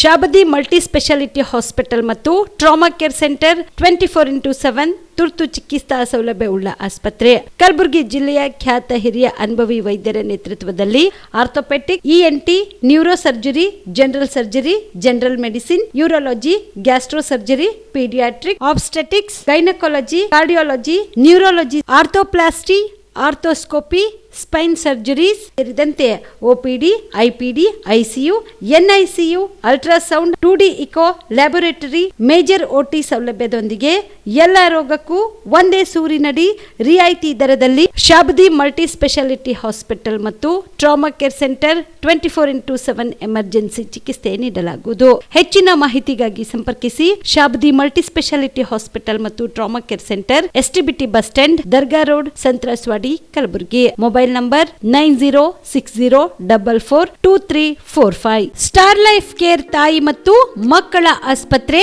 Shabdi multi speciality hospital ಮತ್ತು trauma care centre 24x7 ತುರ್ತು ಚಿಕಿತ್ಸಾ ಸೌಲಭ್ಯ ಉಳ್ಳ ಆಸ್ಪತ್ರೆ. ಕಲಬುರಗಿ ಜಿಲ್ಲೆಯ ಖ್ಯಾತ ಹಿರಿಯ ಅನುಭವಿ ವೈದ್ಯರ ನೇತೃತ್ವದಲ್ಲಿ orthopaedic, ENT, neuro surgery, general surgery, general medicine, urology, gastro surgery, paediatric, obstetrics, gynaecology, cardiology, neurology, arthroplasty, arthroscopy, spine surgeries ಸೇರಿದಂತೆ OPD, IPD, ICU, NICU, ultrasound, 2D echo, laboratory, major OT ಸೌಲಭ್ಯದೊಂದಿಗೆ ಎಲ್ಲ ರೋಗಕ್ಕೂ ಒಂದೇ ಸೂರಿನಡಿ ರಿಯಾಯಿತಿ ದರದಲ್ಲಿ ಶಾಬದಿ ಮಲ್ಟಿ ಸ್ಪೆಷಾಲಿಟಿ ಹಾಸ್ಪಿಟಲ್ ಮತ್ತು trauma care centre 24x7 emergency ಚಿಕಿತ್ಸೆ ನೀಡಲಾಗುವುದು. ಹೆಚ್ಚಿನ ಮಾಹಿತಿಗಾಗಿ ಸಂಪರ್ಕಿಸಿ ಶಾಬದಿ ಮಲ್ಟಿ ಸ್ಪೆಷಾಲಿಟಿ ಹಾಸ್ಪಿಟಲ್ ಮತ್ತು trauma care centre, STBT bus stand, Dargah road, ಸಂತ್ರಸ್ವಾಡಿ, Kalaburagi. Mobile number 9060442345. Star life care ತಾಯಿ ಮತ್ತು ಮಕ್ಕಳ ಆಸ್ಪತ್ರೆ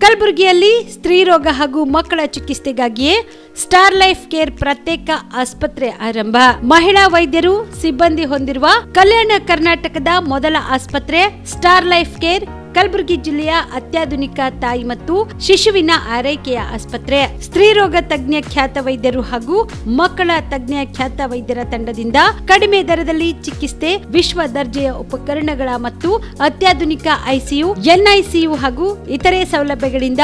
ಕಲಬುರಗಿಯಲ್ಲಿ ಸ್ತ್ರೀ ರೋಗ ಹಾಗೂ ಮಕ್ಕಳ ಚಿಕಿತ್ಸೆಗಾಗಿಯೇ ಸ್ಟಾರ್ ಲೈಫ್ ಕೇರ್ ಪ್ರತ್ಯೇಕ ಆಸ್ಪತ್ರೆ ಆರಂಭ. ಮಹಿಳಾ ವೈದ್ಯರು ಸಿಬ್ಬಂದಿ ಹೊಂದಿರುವ ಕಲ್ಯಾಣ ಕರ್ನಾಟಕದ ಮೊದಲ ಆಸ್ಪತ್ರೆ ಸ್ಟಾರ್ ಲೈಫ್ ಕೇರ್ ಕಲಬುರಗಿ ಜಿಲ್ಲೆಯ ಅತ್ಯಾಧುನಿಕ ತಾಯಿ ಮತ್ತು ಶಿಶುವಿನ ಆರೈಕೆಯ ಆಸ್ಪತ್ರೆ. ಸ್ತ್ರೀ ರೋಗ ತಜ್ಞ ಖ್ಯಾತ ವೈದ್ಯರು ಹಾಗೂ ಮಕ್ಕಳ ತಜ್ಞ ಖ್ಯಾತ ವೈದ್ಯರ ತಂಡದಿಂದ ಕಡಿಮೆ ದರದಲ್ಲಿ ಚಿಕಿತ್ಸೆ, ವಿಶ್ವ ದರ್ಜೆಯ ಉಪಕರಣಗಳ ಮತ್ತು ಅತ್ಯಾಧುನಿಕ ಐಸಿಯು, ಎನ್ಐಸಿಯು ಹಾಗೂ ಇತರೆ ಸೌಲಭ್ಯಗಳಿಂದ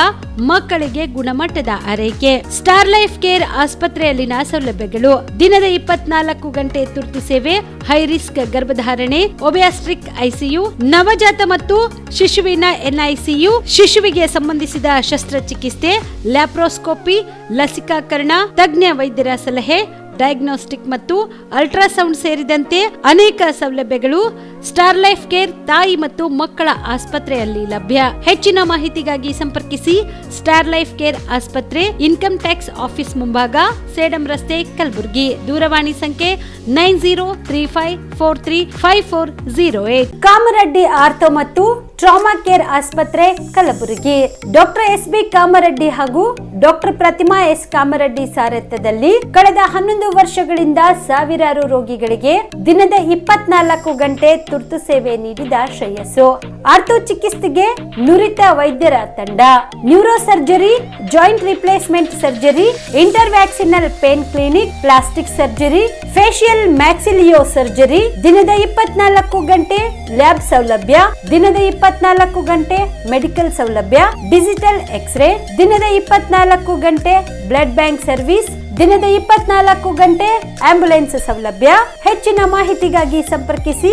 ಮಕ್ಕಳಿಗೆ ಗುಣಮಟ್ಟದ ಆರೈಕೆ. ಸ್ಟಾರ್ ಲೈಫ್ ಕೇರ್ ಆಸ್ಪತ್ರೆಯಲ್ಲಿನ ಸೌಲಭ್ಯಗಳು: ದಿನದ 24 ಗಂಟೆ ತುರ್ತು ಸೇವೆ, ಹೈ ರಿಸ್ಕ್ ಗರ್ಭಧಾರಣೆ, ಒಬಿಯಾಸ್ಟ್ರಿಕ್ ಐಸಿಯು, ನವಜಾತ ಮತ್ತು ಶಿಶುವಿನ ಎನ್ಐಸಿಯು, ಶಿಶುವಿಗೆ ಸಂಬಂಧಿಸಿದ ಶಸ್ತ್ರಚಿಕಿತ್ಸೆ, ಲ್ಯಾಪ್ರೋಸ್ಕೋಪಿ, ಲಸಿಕಾಕರಣ, ತಜ್ಞ ವೈದ್ಯರ ಸಲಹೆ, ಡಯಾಗ್ನೋಸ್ಟಿಕ್ ಮತ್ತು ಅಲ್ಟ್ರಾಸೌಂಡ್ ಸೇರಿದಂತೆ ಅನೇಕ ಸೌಲಭ್ಯಗಳು ಸ್ಟಾರ್ ಲೈಫ್ ಕೇರ್ ತಾಯಿ ಮತ್ತು ಮಕ್ಕಳ ಆಸ್ಪತ್ರೆಯಲ್ಲಿ ಲಭ್ಯ. ಹೆಚ್ಚಿನ ಮಾಹಿತಿಗಾಗಿ ಸಂಪರ್ಕಿಸಿ ಸ್ಟಾರ್ ಲೈಫ್ ಕೇರ್ ಆಸ್ಪತ್ರೆ, ಇನ್ಕಮ್ ಟ್ಯಾಕ್ಸ್ ಆಫೀಸ್ ಮುಂಭಾಗ, ಸೇಡಂ ರಸ್ತೆ, ಕಲಬುರಗಿ. ದೂರವಾಣಿ ಸಂಖ್ಯೆ 9035435408. ಕಾಮರೆಡ್ಡಿ ಆರ್ಥೋ ಮತ್ತು ಟ್ರಾಮಾ ಕೇರ್ ಆಸ್ಪತ್ರೆ, ಕಲಬುರಗಿ. Doctor S B. ಕಾಮರೆಡ್ಡಿ ಹಾಗೂ ಡಾಕ್ಟರ್ ಪ್ರತಿಮಾ ಎಸ್. ಕಾಮರೆಡ್ಡಿ ಸಾರಥ್ಯದಲ್ಲಿ ಕಳೆದ 11 ವರ್ಷಗಳಿಂದ ಸಾವಿರಾರು ರೋಗಿಗಳಿಗೆ ದಿನದ 24 ಗಂಟೆ ತುರ್ತು ಸೇವೆ ನೀಡಿದ ಶ್ರೇಯಸ್ಸು. ಆರ್ಥೋ ಚಿಕಿತ್ಸೆಗೆ ನುರಿತ ವೈದ್ಯರ ತಂಡ, neuro surgery, joint replacement surgery, interventional pain clinic, plastic surgery, facial maxillo surgery, ದಿನದ 24 ಗಂಟೆ ಲ್ಯಾಬ್ ಸೌಲಭ್ಯ, ದಿನದ 24 ಗಂಟೆ ಮೆಡಿಕಲ್ ಸೌಲಭ್ಯ, ಡಿಜಿಟಲ್ ಎಕ್ಸ್ರೇ, ದಿನದ 24 ಗಂಟೆ ಬ್ಲಡ್ ಬ್ಯಾಂಕ್ ಸರ್ವಿಸ್, ದಿನದ 24 ಗಂಟೆ ಆಂಬ್ಯುಲೆನ್ಸ್ ಸೌಲಭ್ಯ. ಹೆಚ್ಚಿನ ಮಾಹಿತಿಗಾಗಿ ಸಂಪರ್ಕಿಸಿ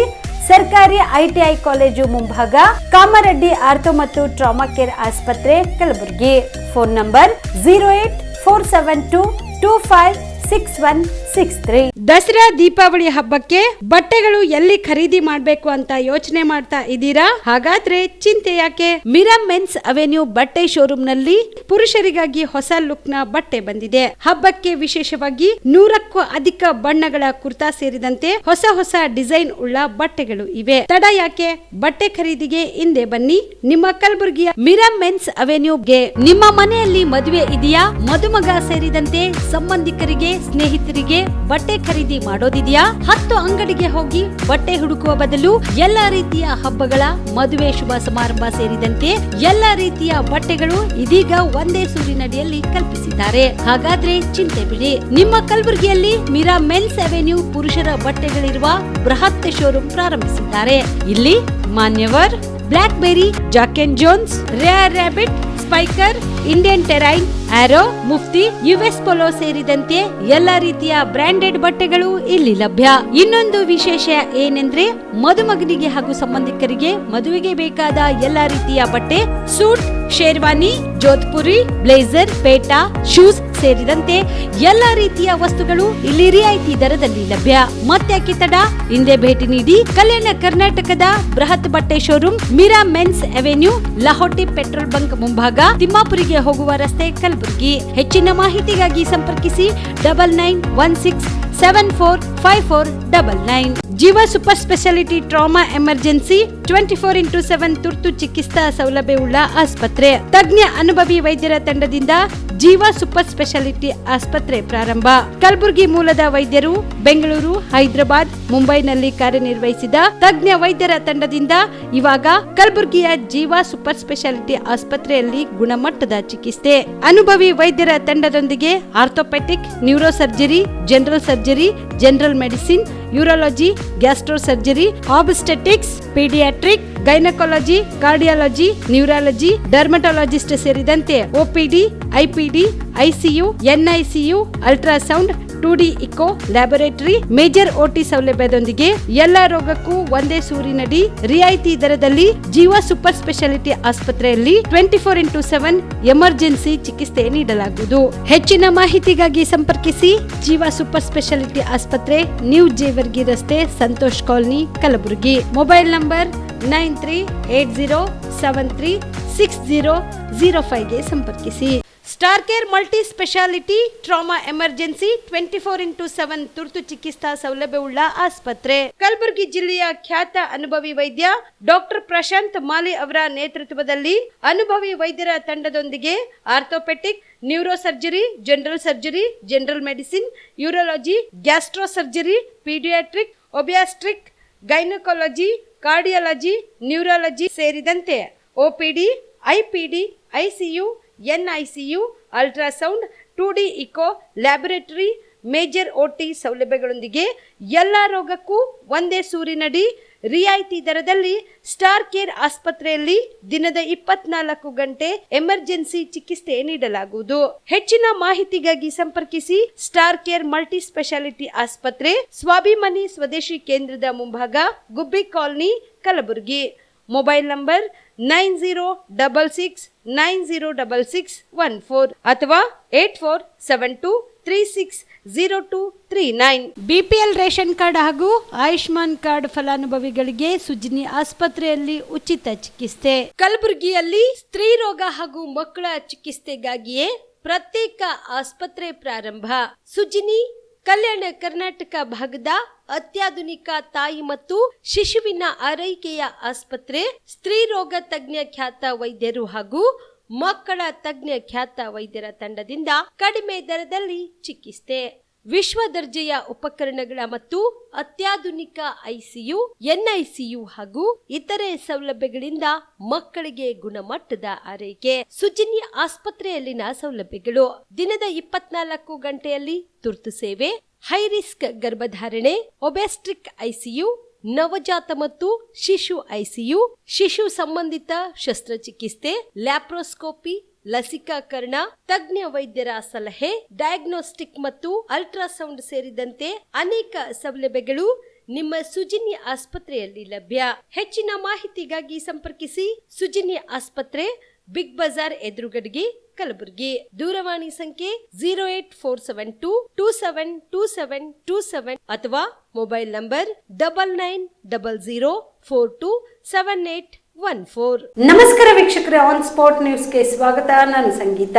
ಸರ್ಕಾರಿ ಐಟಿಐ ಕಾಲೇಜು ಮುಂಭಾಗ, ಕಾಮರೆಡ್ಡಿ ಆರ್ಥೋ ಮತ್ತು ಟ್ರಾಮಾ ಕೇರ್ ಆಸ್ಪತ್ರೆ, ಕಲಬುರಗಿ. Phone number 08472256163. ದಸರಾ ದೀಪಾವಳಿ ಹಬ್ಬಕ್ಕೆ ಬಟ್ಟೆಗಳು ಎಲ್ಲಿ ಖರೀದಿ ಮಾಡಬೇಕು ಅಂತ ಯೋಚನೆ ಮಾಡ್ತಾ ಇದ್ದೀರಾ? ಹಾಗಾದ್ರೆ ಚಿಂತೆ ಯಾಕೆ? ಮಿರಾ ಮೆನ್ಸ್ ಅವೆನ್ಯೂ ಬಟ್ಟೆ ಶೋರೂಮ್ ನಲ್ಲಿ ಪುರುಷರಿಗಾಗಿ ಹೊಸ ಲುಕ್ ನ ಬಟ್ಟೆ ಬಂದಿದೆ. ಹಬ್ಬಕ್ಕೆ ವಿಶೇಷವಾಗಿ 100ಕ್ಕೂ ಅಧಿಕ ಬಣ್ಣಗಳ ಕುರ್ತಾ ಸೇರಿದಂತೆ ಹೊಸ ಹೊಸ ಡಿಸೈನ್ ಉಳ್ಳ ಬಟ್ಟೆಗಳು ಇವೆ. ತಡ ಯಾಕೆ? ಬಟ್ಟೆ ಖರೀದಿಗೆ ಹಿಂದೆ ಬನ್ನಿ ನಿಮ್ಮ ಕಲಬುರಗಿಯ ಮಿರಾ ಮೆನ್ಸ್ ಅವೆನ್ಯೂಗೆ. ನಿಮ್ಮ ಮನೆಯಲ್ಲಿ ಮದುವೆ ಇದೆಯಾ? ಮದುಮಗ ಸೇರಿದಂತೆ ಸಂಬಂಧಿಕರಿಗೆ, ಸ್ನೇಹಿತರಿಗೆ ಬಟ್ಟೆ ಖರೀದಿ ಮಾಡೋದಿದೆಯಾ? 10 ಅಂಗಡಿಗೆ ಹೋಗಿ ಬಟ್ಟೆ ಹುಡುಕುವ ಬದಲು ಎಲ್ಲಾ ರೀತಿಯ ಹಬ್ಬಗಳ, ಮದುವೆ, ಶುಭ ಸಮಾರಂಭ ಸೇರಿದಂತೆ ಎಲ್ಲಾ ರೀತಿಯ ಬಟ್ಟೆಗಳು ಇದೀಗ ಒಂದೇ ಸೂರಿನಡಿಯಲ್ಲಿ ಕಲ್ಪಿಸಿದ್ದಾರೆ. ಹಾಗಾದ್ರೆ ಚಿಂತೆ ಬಿಡಿ. ನಿಮ್ಮ ಕಲಬುರಗಿಯಲ್ಲಿ ಮಿರಾ ಮೆನ್ಸ್ ಅವೆನ್ಯೂ ಪುರುಷರ ಬಟ್ಟೆಗಳಿರುವ ಬೃಹತ್ ಶೋರೂಮ್ ಪ್ರಾರಂಭಿಸಿದ್ದಾರೆ. ಇಲ್ಲಿ Manyavar, Blackberrys, Jack and Jones, Rare Rabbit, Spykar, Indian Terrain, Arrow, Mufti, US Polo ಸೇರಿದಂತೆ ಎಲ್ಲಾ ರೀತಿಯ ಬ್ರಾಂಡೆಡ್ ಬಟ್ಟೆಗಳು ಇಲ್ಲಿ ಲಭ್ಯ. ಇನ್ನೊಂದು ವಿಶೇಷ ಏನೆಂದ್ರೆ ಮದುಮಗನಿಗೆ ಹಾಗೂ ಸಂಬಂಧಿಕರಿಗೆ ಮದುವೆಗೆ ಬೇಕಾದ ಎಲ್ಲಾ ರೀತಿಯ ಬಟ್ಟೆ, ಸೂಟ್, ಶೇರ್ವಾನಿ, ಜೋಧ್ಪುರಿ, ಬ್ಲೇಸರ್, ಪೇಟಾ, ಶೂಸ್ ಸೇರಿದಂತೆ ಎಲ್ಲಾ ರೀತಿಯ ವಸ್ತುಗಳು ಇಲ್ಲಿ ರಿಯಾಯಿತಿ ದರದಲ್ಲಿ ಲಭ್ಯ. ಮತ್ತ್ಯಾಕೆ ತಡ? ಹಿಂದೆ ಭೇಟಿ ನೀಡಿ ಕಲ್ಯಾಣ ಕರ್ನಾಟಕದ ಬೃಹತ್ ಬಟ್ಟೆ showroom Mira men's avenue, Lahoti petrol bunk ಮುಂಭಾಗ, ತಿಮ್ಮಾಪುರಿಗೆ ಹೋಗುವ ರಸ್ತೆ, ಕಲಬುರಗಿ. ಹೆಚ್ಚಿನ ಮಾಹಿತಿಗಾಗಿ ಸಂಪರ್ಕಿಸಿ 9916745499. ಜೀವ super speciality trauma emergency 24x7 ತುರ್ತು ಚಿಕಿತ್ಸಾ ಸೌಲಭ್ಯವುಳ್ಳ ಆಸ್ಪತ್ರೆ. ತಜ್ಞ ಅನುಭವಿ ವೈದ್ಯರ ತಂಡದಿಂದ ಜೀವ ಸೂಪರ್ ಸ್ಪೆಷಾಲಿಟಿ ಆಸ್ಪತ್ರೆ ಪ್ರಾರಂಭ. ಕಲಬುರಗಿ ಮೂಲದ ವೈದ್ಯರು ಬೆಂಗಳೂರು, ಹೈದರಾಬಾದ್, ಮುಂಬೈನಲ್ಲಿ ಕಾರ್ಯನಿರ್ವಹಿಸಿದ ತಜ್ಞ ವೈದ್ಯರ ತಂಡದಿಂದ ಇವಾಗ ಕಲಬುರಗಿಯ ಜೀವ ಸೂಪರ್ ಸ್ಪೆಷಾಲಿಟಿ ಆಸ್ಪತ್ರೆಯಲ್ಲಿ ಗುಣಮಟ್ಟದ ಚಿಕಿತ್ಸೆ. ಅನುಭವಿ ವೈದ್ಯರ ತಂಡದೊಂದಿಗೆ orthopaedic, neuro surgery, general surgery, general medicine, urology, gastro surgery, obstetrics, paediatric, gynaecology, cardiology, neurology, dermatologist ಸೇರಿದಂತೆ OPD, IPD, ICU, NICU, ultrasound, 2D echo, laboratory, major OT ಸೌಲಭ್ಯದೊಂದಿಗೆ ಎಲ್ಲಾ ರೋಗಕ್ಕೂ ಒಂದೇ ಸೂರಿನಡಿ ರಿಯಾಯಿತಿ ದರದಲ್ಲಿ ಜೀವ ಸೂಪರ್ ಸ್ಪೆಷಾಲಿಟಿ ಆಸ್ಪತ್ರೆಯಲ್ಲಿ 24x7 ಎಮರ್ಜೆನ್ಸಿ ಚಿಕಿತ್ಸೆ ನೀಡಲಾಗುವುದು. ಹೆಚ್ಚಿನ ಮಾಹಿತಿಗಾಗಿ ಸಂಪರ್ಕಿಸಿ ಜೀವ ಸೂಪರ್ ಸ್ಪೆಷಾಲಿಟಿ ಆಸ್ಪತ್ರೆ, ನ್ಯೂ ಜೇವರ್ಗಿ ರಸ್ತೆ, Santosh colony, Kalaburagi. Mobile number 9380736005 ಗೆ ಸಂಪರ್ಕಿಸಿ. Star care multi speciality trauma emergency 24x7 ತುರ್ತು ಚಿಕಿತ್ಸಾ ಸೌಲಭ್ಯವುಳ್ಳ ಆಸ್ಪತ್ರೆ. ಕಲಬುರಗಿ ಜಿಲ್ಲೆಯ ಖ್ಯಾತ ಅನುಭವಿ ವೈದ್ಯ ಡಾಕ್ಟರ್ ಪ್ರಶಾಂತ್ ಮಾಲಿ ಅವರ ನೇತೃತ್ವದಲ್ಲಿ ಅನುಭವಿ ವೈದ್ಯರ ತಂಡದೊಂದಿಗೆ orthopaedic, neuro surgery, general surgery, general medicine, urology, gastro surgery, paediatric, obstetric, gynaecology, cardiology, neurology ಸೇರಿದಂತೆ OPD, IPD, ICU, NICU, ultrasound, 2D echo, laboratory, major OT ಸೌಲಭ್ಯಗಳೊಂದಿಗೆ ಎಲ್ಲಾ ರೋಗಕ್ಕೂ ಒಂದೇ ಸೂರಿನಡಿ ರಿಯಾಯಿತಿ ದರದಲ್ಲಿ ಸ್ಟಾರ್ ಕೇರ್ ಆಸ್ಪತ್ರೆಯಲ್ಲಿ ದಿನದ 24 ಗಂಟೆ ಎಮರ್ಜೆನ್ಸಿ ಚಿಕಿತ್ಸೆ ನೀಡಲಾಗುವುದು. ಹೆಚ್ಚಿನ ಮಾಹಿತಿಗಾಗಿ ಸಂಪರ್ಕಿಸಿ ಸ್ಟಾರ್ ಕೇರ್ ಮಲ್ಟಿ ಸ್ಪೆಷಾಲಿಟಿ ಆಸ್ಪತ್ರೆ, ಸ್ವಾಭಿಮಾನಿ ಸ್ವದೇಶಿ ಕೇಂದ್ರದ ಮುಂಭಾಗ, ಗುಬ್ಬಿ ಕಾಲನಿ, ಕಲಬುರಗಿ. ಮೊಬೈಲ್ ನಂಬರ್ 9066906614 ಅಥವಾ 8472360239. ಬಿಪಿಎಲ್ ರೇಷನ್ ಕಾರ್ಡ್ ಹಾಗೂ ಆಯುಷ್ಮಾನ್ ಕಾರ್ಡ್ ಫಲಾನುಭವಿಗಳಿಗೆ ಸುಜಿನಿ ಆಸ್ಪತ್ರೆಯಲ್ಲಿ ಉಚಿತ ಚಿಕಿತ್ಸೆ. ಕಲಬುರಗಿಯಲ್ಲಿ ಸ್ತ್ರೀ ರೋಗ ಹಾಗೂ ಮಕ್ಕಳ ಚಿಕಿತ್ಸೆಗಾಗಿಯೇ ಪ್ರತ್ಯೇಕ ಆಸ್ಪತ್ರೆ ಪ್ರಾರಂಭ. ಸುಜಿನಿ ಕಲ್ಯಾಣ ಕರ್ನಾಟಕ ಭಾಗದ ಅತ್ಯಾಧುನಿಕ ತಾಯಿ ಮತ್ತು ಶಿಶುವಿನ ಆರೈಕೆಯ ಆಸ್ಪತ್ರೆ. ಸ್ತ್ರೀ ರೋಗ ತಜ್ಞ ಖ್ಯಾತ ವೈದ್ಯರು ಹಾಗೂ ಮಕ್ಕಳ ತಜ್ಞ ಖ್ಯಾತ ವೈದ್ಯರ ತಂಡದಿಂದ ಕಡಿಮೆ ದರದಲ್ಲಿ ಚಿಕಿತ್ಸೆ. ವಿಶ್ವ ದರ್ಜೆಯ ಉಪಕರಣಗಳ ಮತ್ತು ಅತ್ಯಾಧುನಿಕ ಐಸಿಯು, ಎನ್ಐಸಿಯು ಹಾಗೂ ಇತರೆ ಸೌಲಭ್ಯಗಳಿಂದ ಮಕ್ಕಳಿಗೆ ಗುಣಮಟ್ಟದ ಆರೈಕೆ. ಸುಜಿನಿ ಆಸ್ಪತ್ರೆಯಲ್ಲಿನ ಸೌಲಭ್ಯಗಳು: ದಿನದ 24 ಗಂಟೆಯಲ್ಲಿ ತುರ್ತು ಸೇವೆ, ಹೈ ರಿಸ್ಕ್ ಗರ್ಭಧಾರಣೆ, ಒಬ್ಯಾಸ್ಟ್ರಿಕ್ ಐಸಿಯು, ನವಜಾತ ಮತ್ತು ಶಿಶು ಐಸಿಯು, ಶಿಶು ಸಂಬಂಧಿತ ಶಸ್ತ್ರಚಿಕಿತ್ಸೆ, ಲ್ಯಾಪ್ರೋಸ್ಕೋಪಿ, ಲಸಿಕಾಕರಣ, ತಜ್ಞ ವೈದ್ಯರ ಸಲಹೆ, ಡಯಾಗ್ನೋಸ್ಟಿಕ್ ಮತ್ತು ಅಲ್ಟ್ರಾಸೌಂಡ್ ಸೇರಿದಂತೆ ಅನೇಕ ಸೌಲಭ್ಯಗಳು ನಿಮ್ಮ ಸುಜಿನಿ ಆಸ್ಪತ್ರೆಯಲ್ಲಿ ಲಭ್ಯ. ಹೆಚ್ಚಿನ ಮಾಹಿತಿಗಾಗಿ ಸಂಪರ್ಕಿಸಿ ಸುಜಿನಿ ಆಸ್ಪತ್ರೆ, ಬಿಗ್ ಬಜಾರ್ ಎದುರುಗಡೆಗೆ, ಕಲಬುರಗಿ. ದೂರವಾಣಿ ಸಂಖ್ಯೆ 08472272727 ಅಥವಾ ಮೊಬೈಲ್ ನಂಬರ್ 9900427814. ನಮಸ್ಕಾರ ವೀಕ್ಷಕರೇ, ಆನ್ ಸ್ಪಾಟ್ ನ್ಯೂಸ್ಗೆ ಸ್ವಾಗತ. ನಾನು ಸಂಗೀತ.